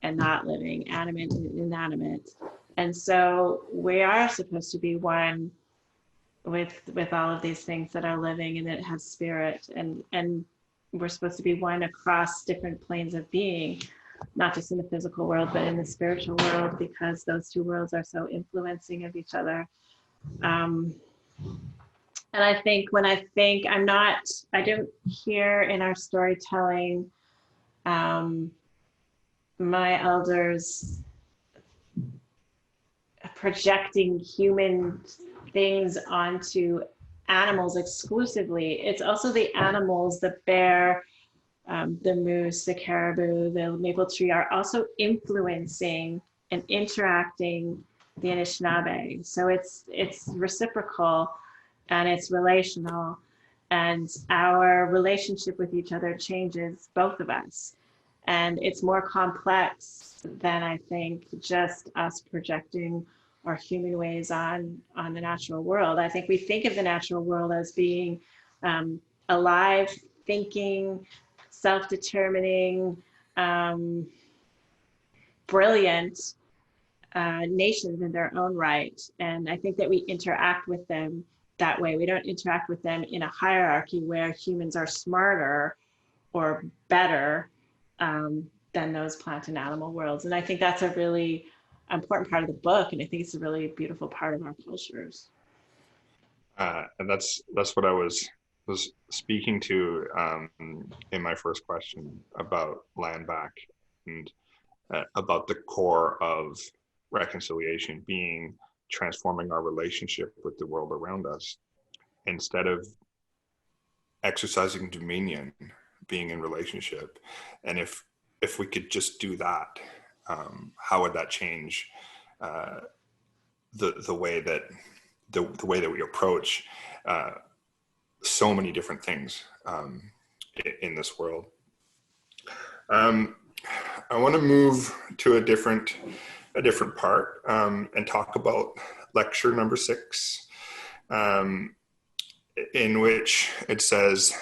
and not living, animate and inanimate. And so we are supposed to be one with all of these things that are living and that have spirit, and we're supposed to be one across different planes of being, not just in the physical world, but in the spiritual world, because those two worlds are so influencing of each other. And I think when I don't hear in our storytelling my elders projecting human things onto animals exclusively. It's also the animals, the bear, the moose, the caribou, the maple tree, are also influencing and interacting the Anishinaabe. So it's reciprocal and it's relational, and our relationship with each other changes both of us. And it's more complex than, I think, just us projecting our human ways on the natural world. I think we think of the natural world as being alive, thinking, self-determining, brilliant nations in their own right. And I think that we interact with them that way. We don't interact with them in a hierarchy where humans are smarter or better than those plant and animal worlds. And I think that's a really important part of the book, and I think it's a really beautiful part of our cultures. And that's what I was speaking to in my first question about land back, and about the core of reconciliation being transforming our relationship with the world around us, instead of exercising dominion, being in relationship. And if we could just do that, how would that change the way that we approach so many different things in this world? I want to move to a different part and talk about lecture number 6, in which it says,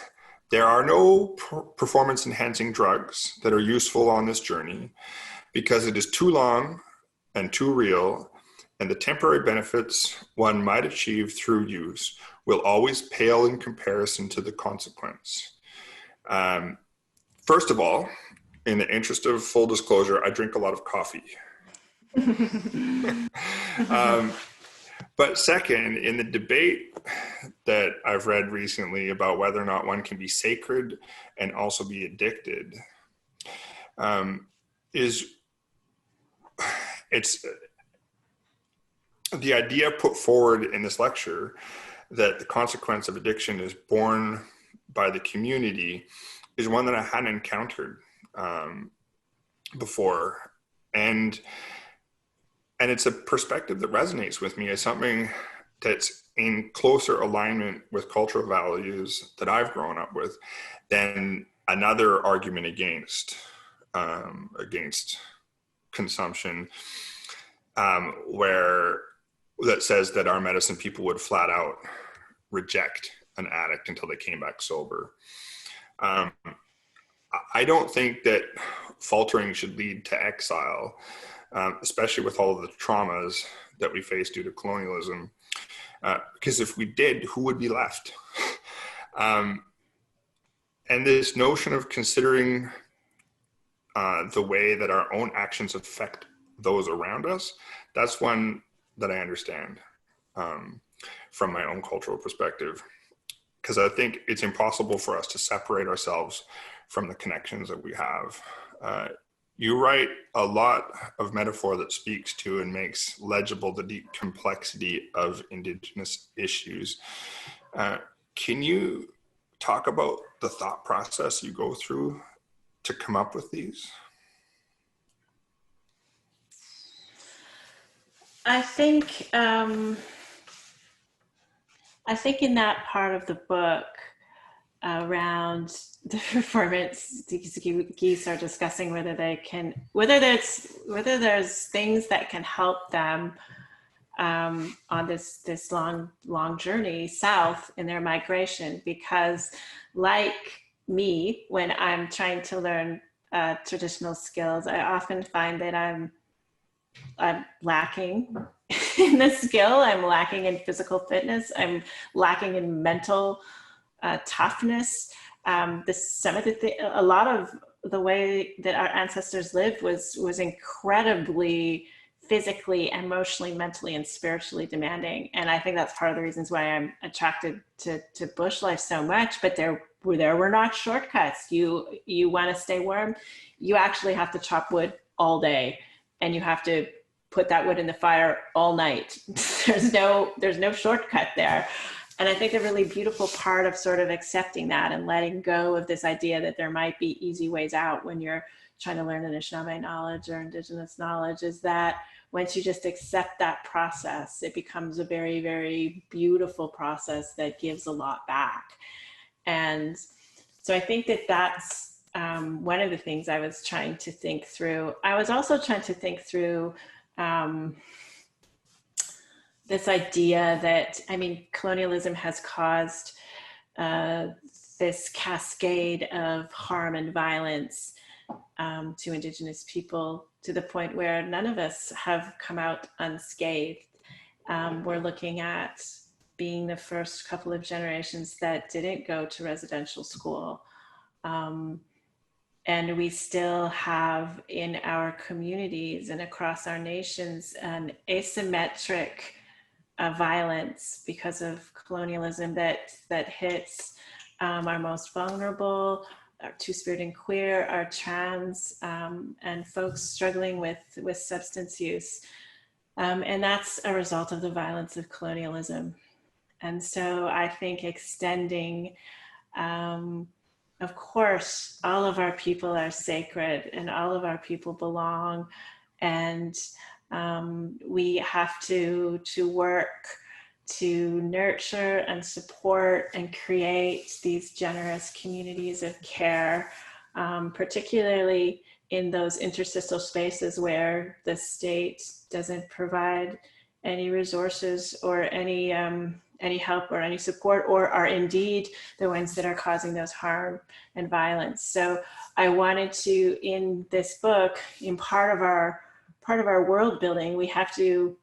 there are no performance enhancing drugs that are useful on this journey because it is too long and too real and the temporary benefits one might achieve through use will always pale in comparison to the consequence. First of all, in the interest of full disclosure, I drink a lot of coffee. But second, in the debate that I've read recently about whether or not one can be sacred and also be addicted, it's the idea put forward in this lecture that the consequence of addiction is borne by the community is one that I hadn't encountered before. And it's a perspective that resonates with me as something that's in closer alignment with cultural values that I've grown up with than another argument against consumption, where that says that our medicine people would flat out reject an addict until they came back sober. I don't think that faltering should lead to exile, especially with all of the traumas that we face due to colonialism. Because if we did, who would be left? And this notion of considering the way that our own actions affect those around us, that's one that I understand from my own cultural perspective. Because I think it's impossible for us to separate ourselves from the connections that we have. You write a lot of metaphor that speaks to and makes legible the deep complexity of Indigenous issues. Can you talk about the thought process you go through to come up with these? I think in that part of the book around the performance, these geese are discussing whether there's things that can help them on this long journey south in their migration, because like me, when I'm trying to learn traditional skills, I often find that I'm lacking in the skill, I'm lacking in physical fitness, I'm lacking in mental toughness. A lot of the way that our ancestors lived was incredibly physically, emotionally, mentally, and spiritually demanding. And I think that's part of the reasons why I'm attracted to bush life so much. But there were not shortcuts. You want to stay warm, you actually have to chop wood all day, and you have to put that wood in the fire all night. There's no shortcut there. And I think a really beautiful part of sort of accepting that and letting go of this idea that there might be easy ways out when you're trying to learn Anishinaabe knowledge or Indigenous knowledge is that once you just accept that process, it becomes a very, very beautiful process that gives a lot back. And so I think that that's one of the things I was trying to think through. I was also trying to think through this idea that, colonialism has caused this cascade of harm and violence to Indigenous people to the point where none of us have come out unscathed. We're looking at being the first couple of generations that didn't go to residential school. And we still have in our communities and across our nations an asymmetric violence because of colonialism that hits our most vulnerable, our two-spirit and queer, our trans, and folks struggling with substance use. And that's a result of the violence of colonialism. And so I think extending, of course, all of our people are sacred and all of our people belong, and we have to work to nurture and support and create these generous communities of care, particularly in those interstitial spaces where the state doesn't provide any resources or any help or any support, or are indeed the ones that are causing those harm and violence. So I wanted to, in this book, in part of our world building, we have to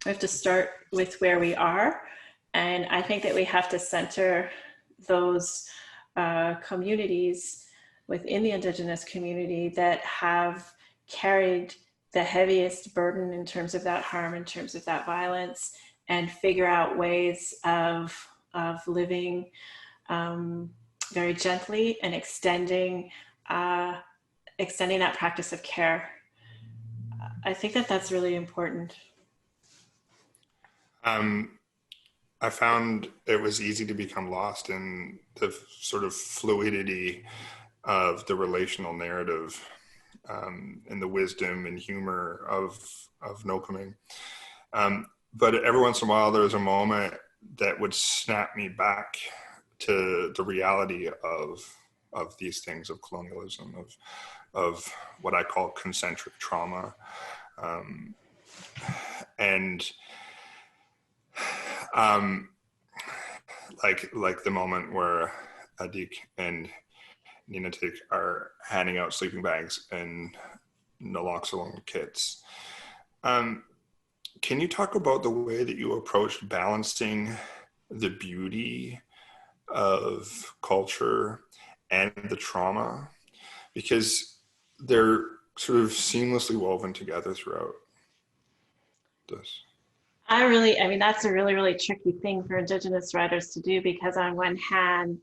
We have to start with where we are. And I think that we have to center those communities within the Indigenous community that have carried the heaviest burden in terms of that harm, in terms of that violence, and figure out ways of living very gently and extending that practice of care. I think that that's really important. I found it was easy to become lost in the sort of fluidity of the relational narrative, and the wisdom and humor of Noopiming. But every once in a while, there was a moment that would snap me back to the reality of these things, of colonialism, of what I call concentric trauma, and like the moment where Adik and Ninatik are handing out sleeping bags and naloxone kits. Can you talk about the way that you approached balancing the beauty of culture and the trauma? Because they're sort of seamlessly woven together throughout this. I mean, that's a really, really tricky thing for Indigenous writers to do, because on one hand,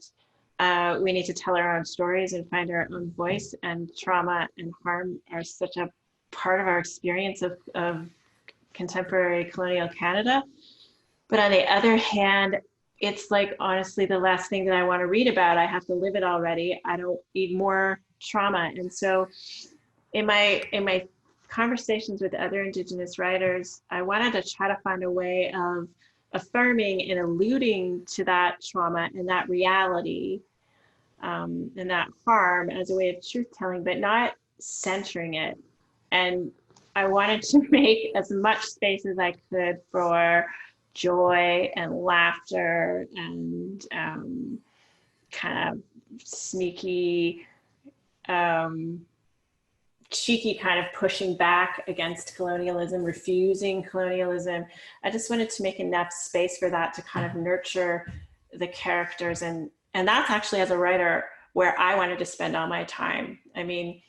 we need to tell our own stories and find our own voice, and trauma and harm are such a part of our experience of contemporary colonial Canada. But on the other hand, it's like, honestly, the last thing that I want to read about. I have to live it already. I don't need more trauma. And so in my conversations with other Indigenous writers, I wanted to try to find a way of affirming and alluding to that trauma and that reality, and that harm as a way of truth telling, but not centering it. And I wanted to make as much space as I could for joy and laughter and kind of sneaky, cheeky kind of pushing back against colonialism, refusing colonialism. I just wanted to make enough space for that to kind of nurture the characters. And that's actually, as a writer, where I wanted to spend all my time. I mean,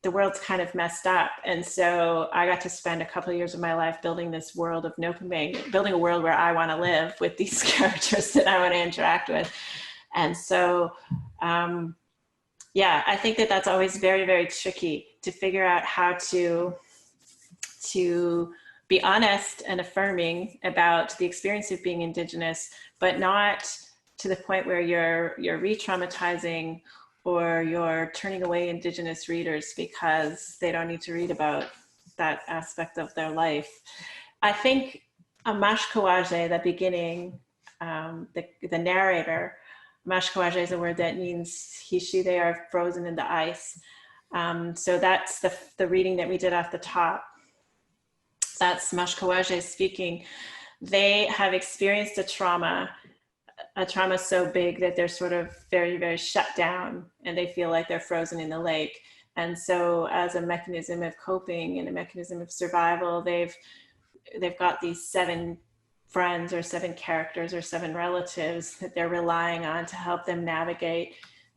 the world's kind of messed up. And so I got to spend a couple of years of my life building this world of Noopiming, building a world where I want to live with these characters that I want to interact with. And so, yeah, I think that that's always very, very tricky to figure out how to be honest and affirming about the experience of being Indigenous, but not to the point where you're re-traumatizing or you're turning away Indigenous readers because they don't need to read about that aspect of their life. I think Mashkawaje, the beginning, the narrator, Mashkawaje is a word that means he, she, they are frozen in the ice. So that's the reading that we did off the top. That's Mashkawaje speaking. They have experienced a trauma so big that they're sort of very, very shut down and they feel like they're frozen in the lake. And so as a mechanism of coping and a mechanism of survival, they've got these 7 friends or 7 characters or 7 relatives that they're relying on to help them navigate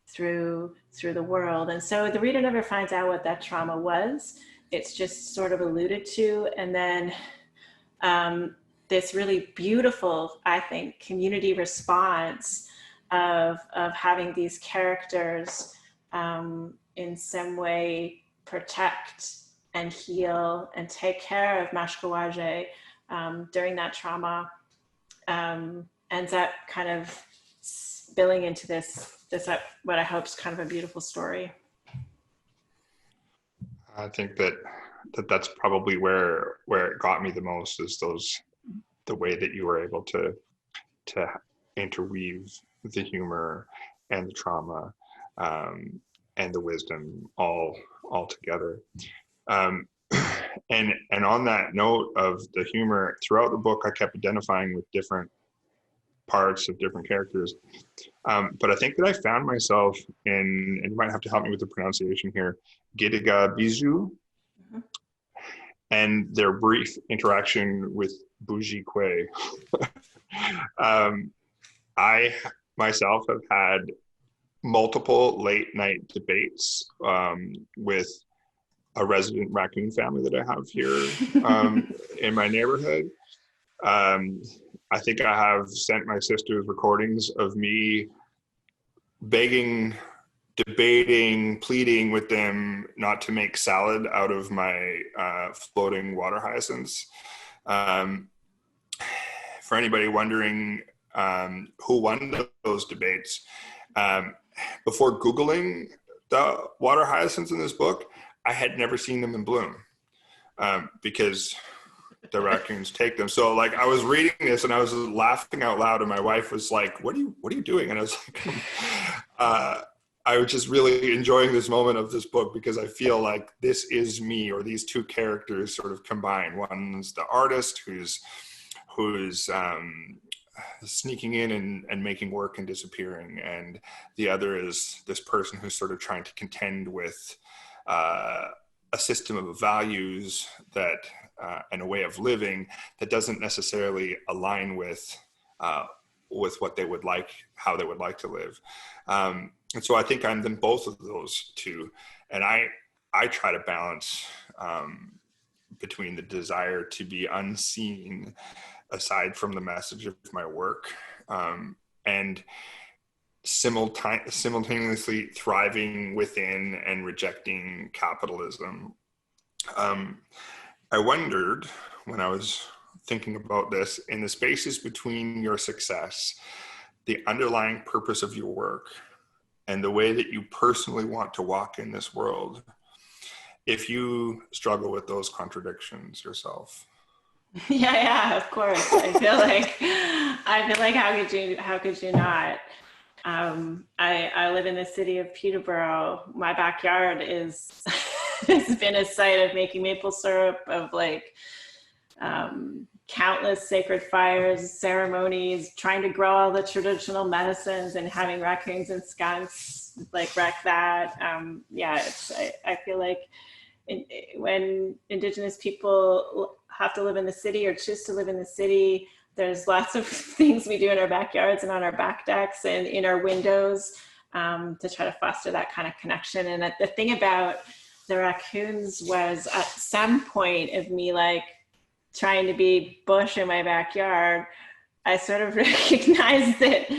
through the world. And so the reader never finds out what that trauma was. It's just sort of alluded to. And then this really beautiful, I think, community response of having these characters in some way protect and heal and take care of Mashkawaje during that trauma, ends up kind of spilling into this what I hope is kind of a beautiful story. I think that's probably where it got me the most, is the way that you were able to interweave the humor and the trauma and the wisdom all together. And on that note of the humor, throughout the book, I kept identifying with different parts of different characters. But I think that I found myself in, and you might have to help me with the pronunciation here, Gidiga Bizu, and their brief interaction with bougie quay. I myself have had multiple late night debates with a resident raccoon family that I have here in my neighborhood. I think I have sent my sisters recordings of me begging, debating, pleading with them not to make salad out of my floating water hyacinths. For anybody wondering who won those debates, before Googling the water hyacinths in this book, I had never seen them in bloom because the raccoons take them. So like I was reading this and I was laughing out loud, and my wife was like, what are you doing? And I was like, I was just really enjoying this moment of this book because I feel like this is me, or these two characters sort of combine. One's the artist who's sneaking in and making work and disappearing, and the other is this person who's sort of trying to contend with a system of values that and a way of living that doesn't necessarily align with what they would like, how they would like to live. And so I think I'm in both of those two, and I try to balance between the desire to be unseen aside from the message of my work, and simultaneously thriving within and rejecting capitalism. I wondered when I was thinking about this, in the spaces between your success, the underlying purpose of your work, and the way that you personally want to walk in this world, if you struggle with those contradictions yourself. Yeah, of course. I feel like how could you not? I live in the city of Peterborough. My backyard has been a site of making maple syrup, of like countless sacred fires, ceremonies, trying to grow all the traditional medicines, and having raccoons and skunks like wreck that. I feel like when Indigenous people have to live in the city or choose to live in the city, there's lots of things we do in our backyards and on our back decks and in our windows to try to foster that kind of connection. And the thing about the raccoons was, at some point of me like trying to be bush in my backyard, I sort of recognized that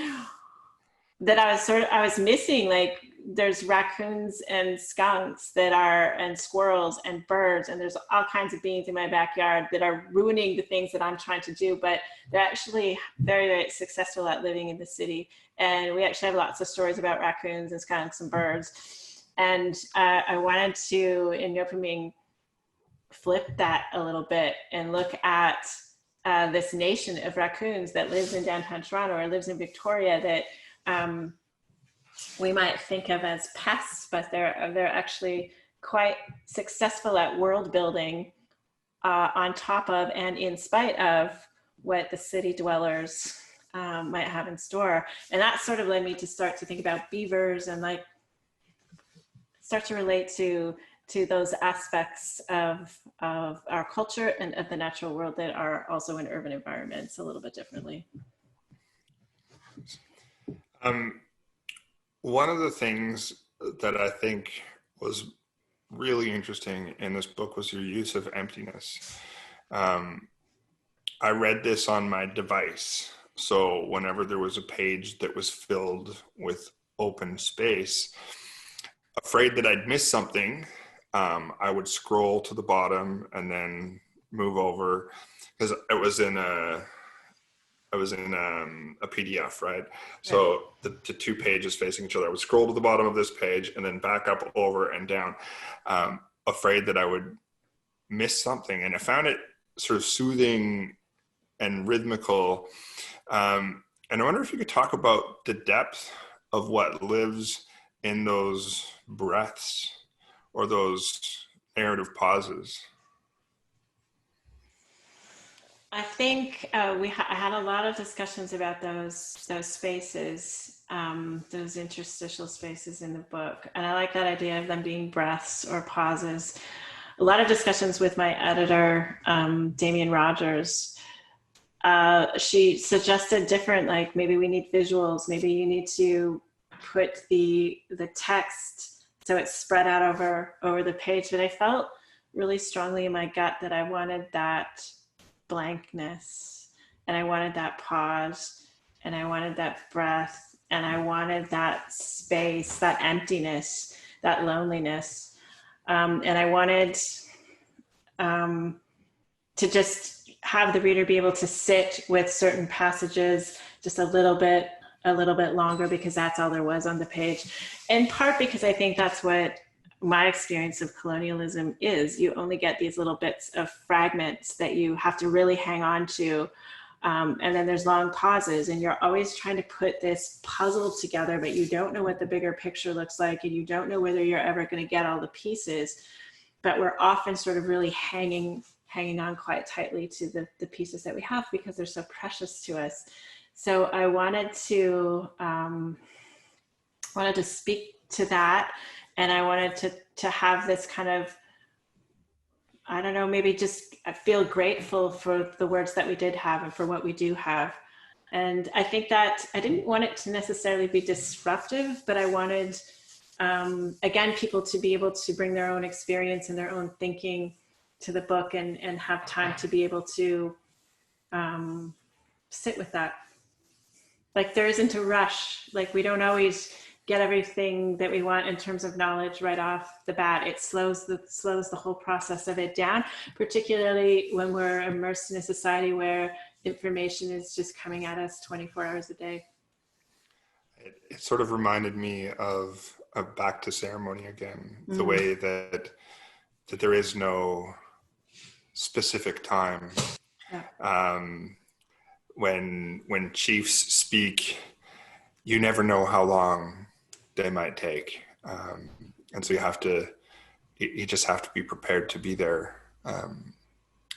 I was missing, like, there's raccoons and skunks and squirrels and birds, and there's all kinds of beings in my backyard that are ruining the things that I'm trying to do, but they're actually very, very successful at living in the city. And we actually have lots of stories about raccoons and skunks and birds. And I wanted to, in Noopiming, flip that a little bit and look at this nation of raccoons that lives in downtown Toronto or lives in Victoria that we might think of as pests, but they're actually quite successful at world building on top of and in spite of what the city dwellers might have in store. And that sort of led me to start to think about beavers and like start to relate to those aspects of our culture and of the natural world that are also in urban environments a little bit differently. One of the things that I think was really interesting in this book was your use of emptiness. I read this on my device. So whenever there was a page that was filled with open space, afraid that I'd miss something, I would scroll to the bottom and then move over, because it was in a PDF, right? So the two pages facing each other, I would scroll to the bottom of this page and then back up, over and down, afraid that I would miss something. And I found it sort of soothing and rhythmical. And I wonder if you could talk about the depth of what lives in those breaths or those narrative pauses. I think I had a lot of discussions about those spaces, those interstitial spaces in the book. And I like that idea of them being breaths or pauses. A lot of discussions with my editor, Damien Rogers, she suggested different, like maybe we need visuals, maybe you need to put the text so it's spread out over the page. But I felt really strongly in my gut that I wanted that blankness, and I wanted that pause, and I wanted that breath, and I wanted that space, that emptiness, that loneliness. And I wanted to just have the reader be able to sit with certain passages just a little bit longer, because that's all there was on the page. In part because I think that's what my experience of colonialism is. You only get these little bits of fragments that you have to really hang on to. And then there's long pauses, and you're always trying to put this puzzle together, but you don't know what the bigger picture looks like, and you don't know whether you're ever going to get all the pieces. But we're often sort of really hanging on quite tightly to the pieces that we have, because they're so precious to us. So I wanted to speak to that, and I wanted to have this kind of, I don't know, maybe just feel grateful for the words that we did have and for what we do have. And I think that I didn't want it to necessarily be disruptive, but I wanted, again, people to be able to bring their own experience and their own thinking to the book, and have time to be able to sit with that. Like, there isn't a rush. Like, we don't always get everything that we want in terms of knowledge right off the bat. It slows the whole process of it down, particularly when we're immersed in a society where information is just coming at us 24 hours a day. It sort of reminded me of back to ceremony again, the way that there is no specific time. Yeah. When chiefs speak, you never know how long they might take, and so you just have to be prepared to be there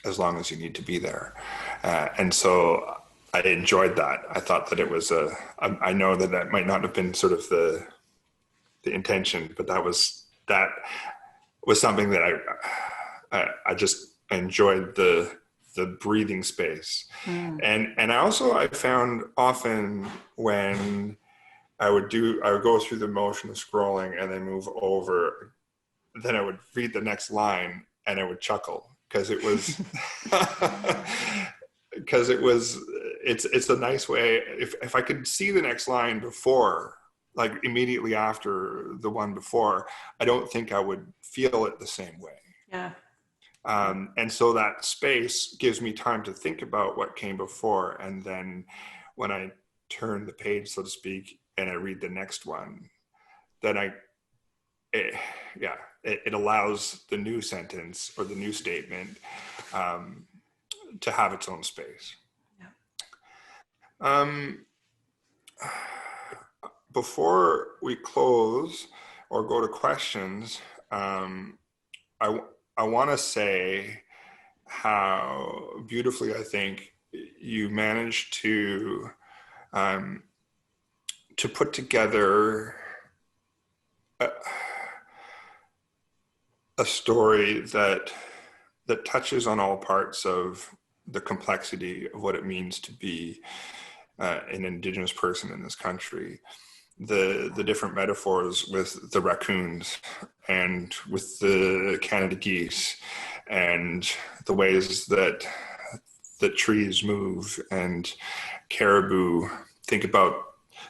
as long as you need to be there. And so I enjoyed that. I thought that it was I know that might not have been sort of the intention, but that was something that I just enjoyed the breathing space. And I found often when I would go through the motion of scrolling and then move over, then I would read the next line and I would chuckle, because it was it's a nice way. If I could see the next line before, like immediately after the one before, I don't think I would feel it the same way. Yeah. And so that space gives me time to think about what came before. And then when I turn the page, so to speak, and I read the next one, then it allows the new sentence or the new statement to have its own space. Yeah. Before we close or go to questions, I want to say how beautifully I think you managed to put together a story that touches on all parts of the complexity of what it means to be an Indigenous person in this country. The different metaphors with the raccoons and with the Canada geese, and the ways that the trees move, and caribou, think about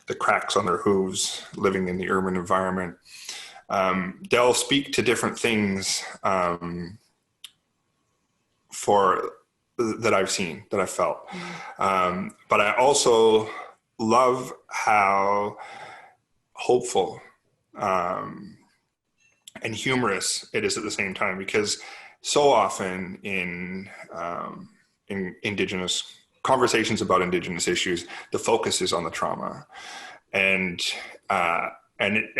the cracks on their hooves living in the urban environment. They'll speak to different things that I've seen, that I've felt. But I also love how hopeful and humorous it is at the same time, because so often in Indigenous conversations about Indigenous issues, the focus is on the trauma, and I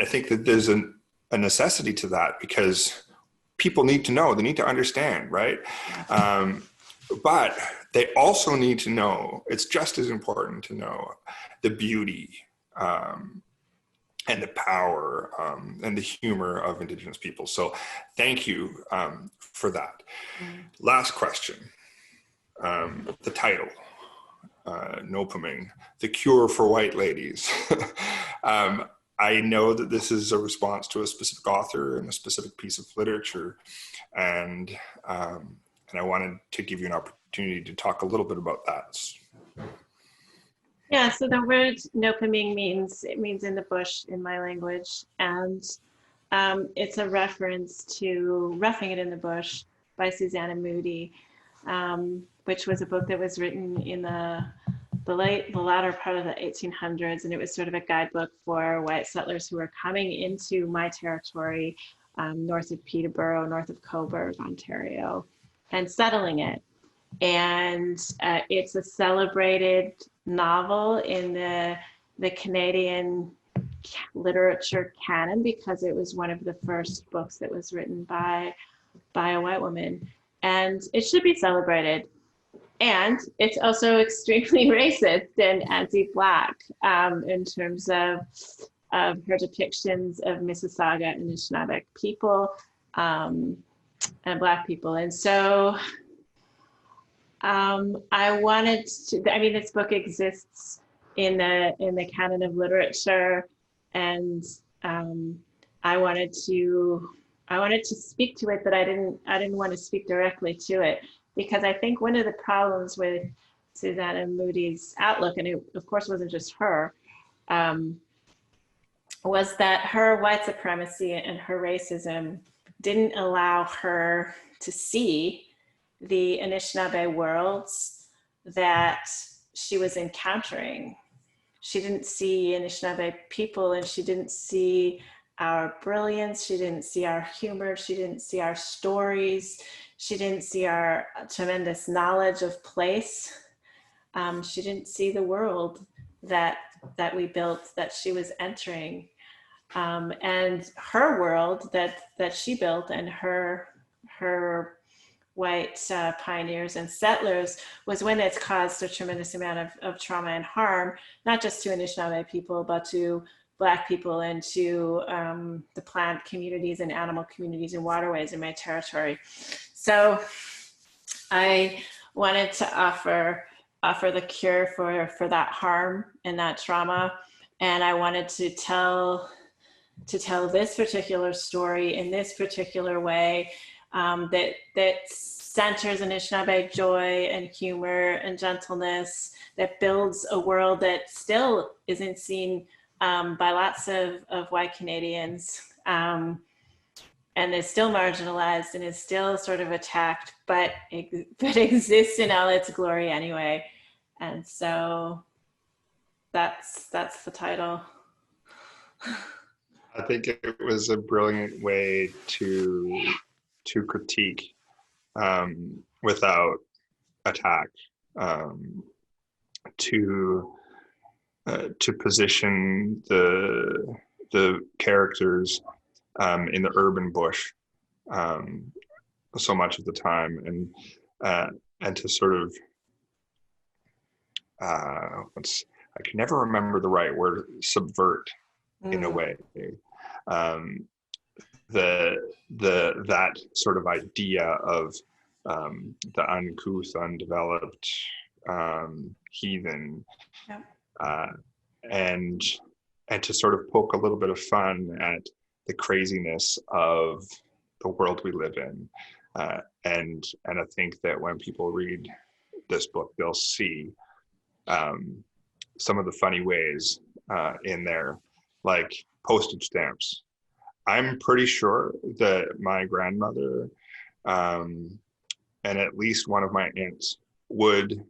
think that there's a necessity to that, because people need to know, they need to understand, right? But they also need to know, it's just as important to know the beauty and the power and the humor of Indigenous people. So thank you for that. Last question, the title. Noopiming, the cure for white ladies. I know that this is a response to a specific author and a specific piece of literature, and I wanted to give you an opportunity to talk a little bit about that. Yeah, so the word Noopiming means in the bush in my language, and it's a reference to Roughing It in the Bush by Susanna Moodie, which was a book that was written in the latter part of the 1800s, and it was sort of a guidebook for white settlers who were coming into my territory, north of Peterborough, north of Coburg, Ontario, and settling it. And it's a celebrated novel in the Canadian literature canon because it was one of the first books that was written by a white woman, and it should be celebrated. And it's also extremely racist and anti-Black in terms of her depictions of Mississauga and Anishinaabeg people and Black people. And so I wanted to, I mean, this book exists in the canon of literature, and I wanted to speak to it, but I didn't want to speak directly to it, because I think one of the problems with Susanna Moodie's outlook, and it of course wasn't just her, was that her white supremacy and her racism didn't allow her to see the Anishinaabe worlds that she was encountering. She didn't see Anishinaabe people, and she didn't see our brilliance, she didn't see our humor, she didn't see our stories, she didn't see our tremendous knowledge of place. She didn't see the world that we built, that she was entering. And her world that she built, and her white pioneers and settlers, was when it's caused a tremendous amount of trauma and harm, not just to Anishinaabe people, but to Black people and to the plant communities and animal communities and waterways in my territory. So I wanted to offer the cure for that harm and that trauma, and I wanted to tell this particular story in this particular way, that centers Anishinaabe joy and humor and gentleness, that builds a world that still isn't seen by lots of white Canadians, and is still marginalized and is still sort of attacked, but exists in all its glory anyway. And so that's the title. I think it was a brilliant way to critique without attack, to position the characters in the urban bush so much of the time, and to sort of I can never remember the right word, subvert in a way that sort of idea of the uncouth, undeveloped heathen, and to sort of poke a little bit of fun at the craziness of the world we live in, and I think that when people read this book, they'll see some of the funny ways in there, like postage stamps. I'm pretty sure that my grandmother and at least one of my aunts would,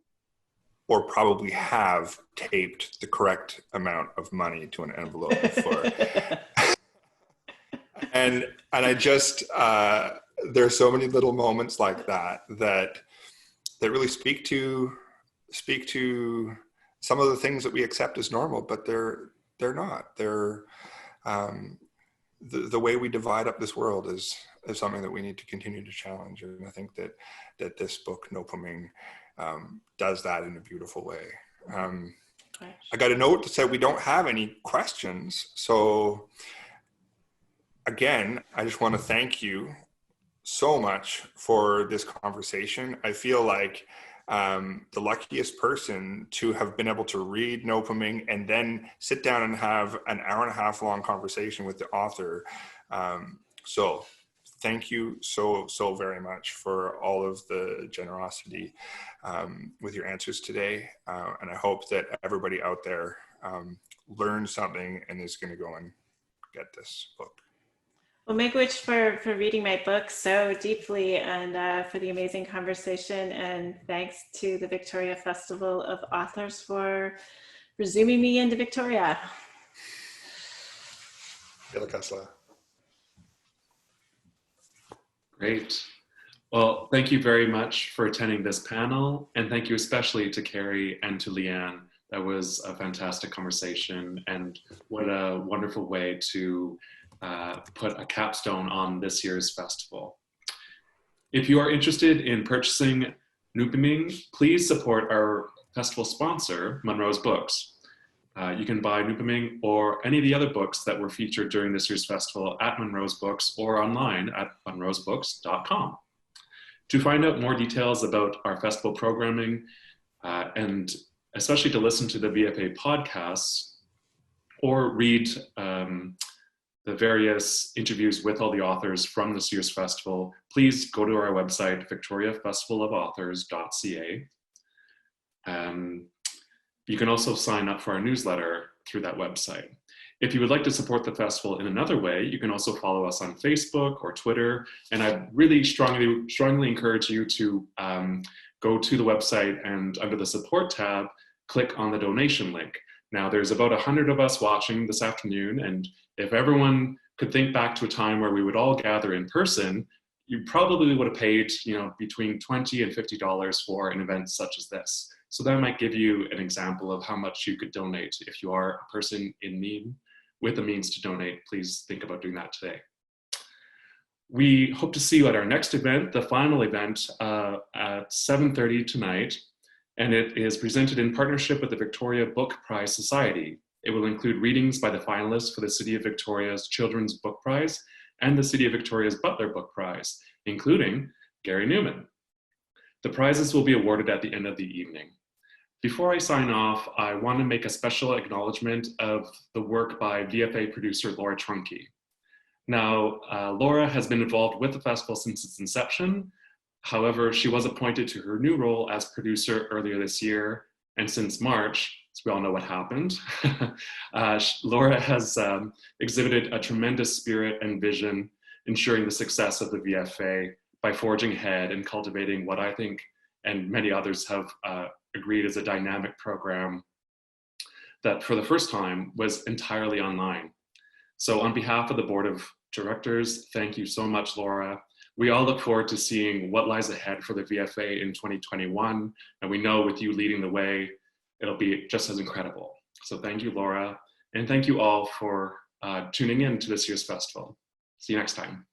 or probably have, taped the correct amount of money to an envelope before. and I just there's so many little moments like that really speak to some of the things that we accept as normal, but they're not. They're the way we divide up this world is something that we need to continue to challenge. And I think that this book, Noopiming, does that in a beautiful way. I got a note that said we don't have any questions. So again, I just want to thank you so much for this conversation. I feel like the luckiest person to have been able to read Noopiming and then sit down and have an hour and a half long conversation with the author. So thank you so very much for all of the generosity with your answers today. And I hope that everybody out there learned something and is going to go and get this book. Well, Miigwech for reading my book so deeply and for the amazing conversation. And thanks to the Victoria Festival of Authors for resuming me into Victoria. Great. Well, thank you very much for attending this panel. And thank you especially to Carey and to Leanne. That was a fantastic conversation, and what a wonderful way to put a capstone on this year's festival. If you are interested in purchasing Noopiming, please support our festival sponsor, Munro's Books. You can buy Noopiming or any of the other books that were featured during this year's festival at Munro's Books or online at munrosbooks.com. To find out more details about our festival programming and especially to listen to the VFA podcasts or read the various interviews with all the authors from this year's festival, please go to our website, victoriafestivalofauthors.ca. You can also sign up for our newsletter through that website. If you would like to support the festival in another way, you can also follow us on Facebook or Twitter. And I really strongly encourage you to go to the website and under the support tab, click on the donation link. Now there's about 100 of us watching this afternoon, and if everyone could think back to a time where we would all gather in person, you probably would have paid, between $20 and $50 for an event such as this. So that might give you an example of how much you could donate. If you are a person in need with the means to donate, please think about doing that today. We hope to see you at our next event, the final event at 7:30 tonight. And it is presented in partnership with the Victoria Book Prize Society. It will include readings by the finalists for the City of Victoria's Children's Book Prize and the City of Victoria's Butler Book Prize, including Carey Newman. The prizes will be awarded at the end of the evening. Before I sign off, I want to make a special acknowledgement of the work by VFA producer Laura Trunke. Now, Laura has been involved with the festival since its inception. However, she was appointed to her new role as producer earlier this year, and since March, as we all know what happened, Laura has exhibited a tremendous spirit and vision, ensuring the success of the VFA by forging ahead and cultivating what I think, and many others have agreed, is a dynamic program that for the first time was entirely online. So on behalf of the Board of Directors, thank you so much, Laura. We all look forward to seeing what lies ahead for the VFA in 2021. And we know with you leading the way, it'll be just as incredible. So thank you, Laura. And thank you all for tuning in to this year's festival. See you next time.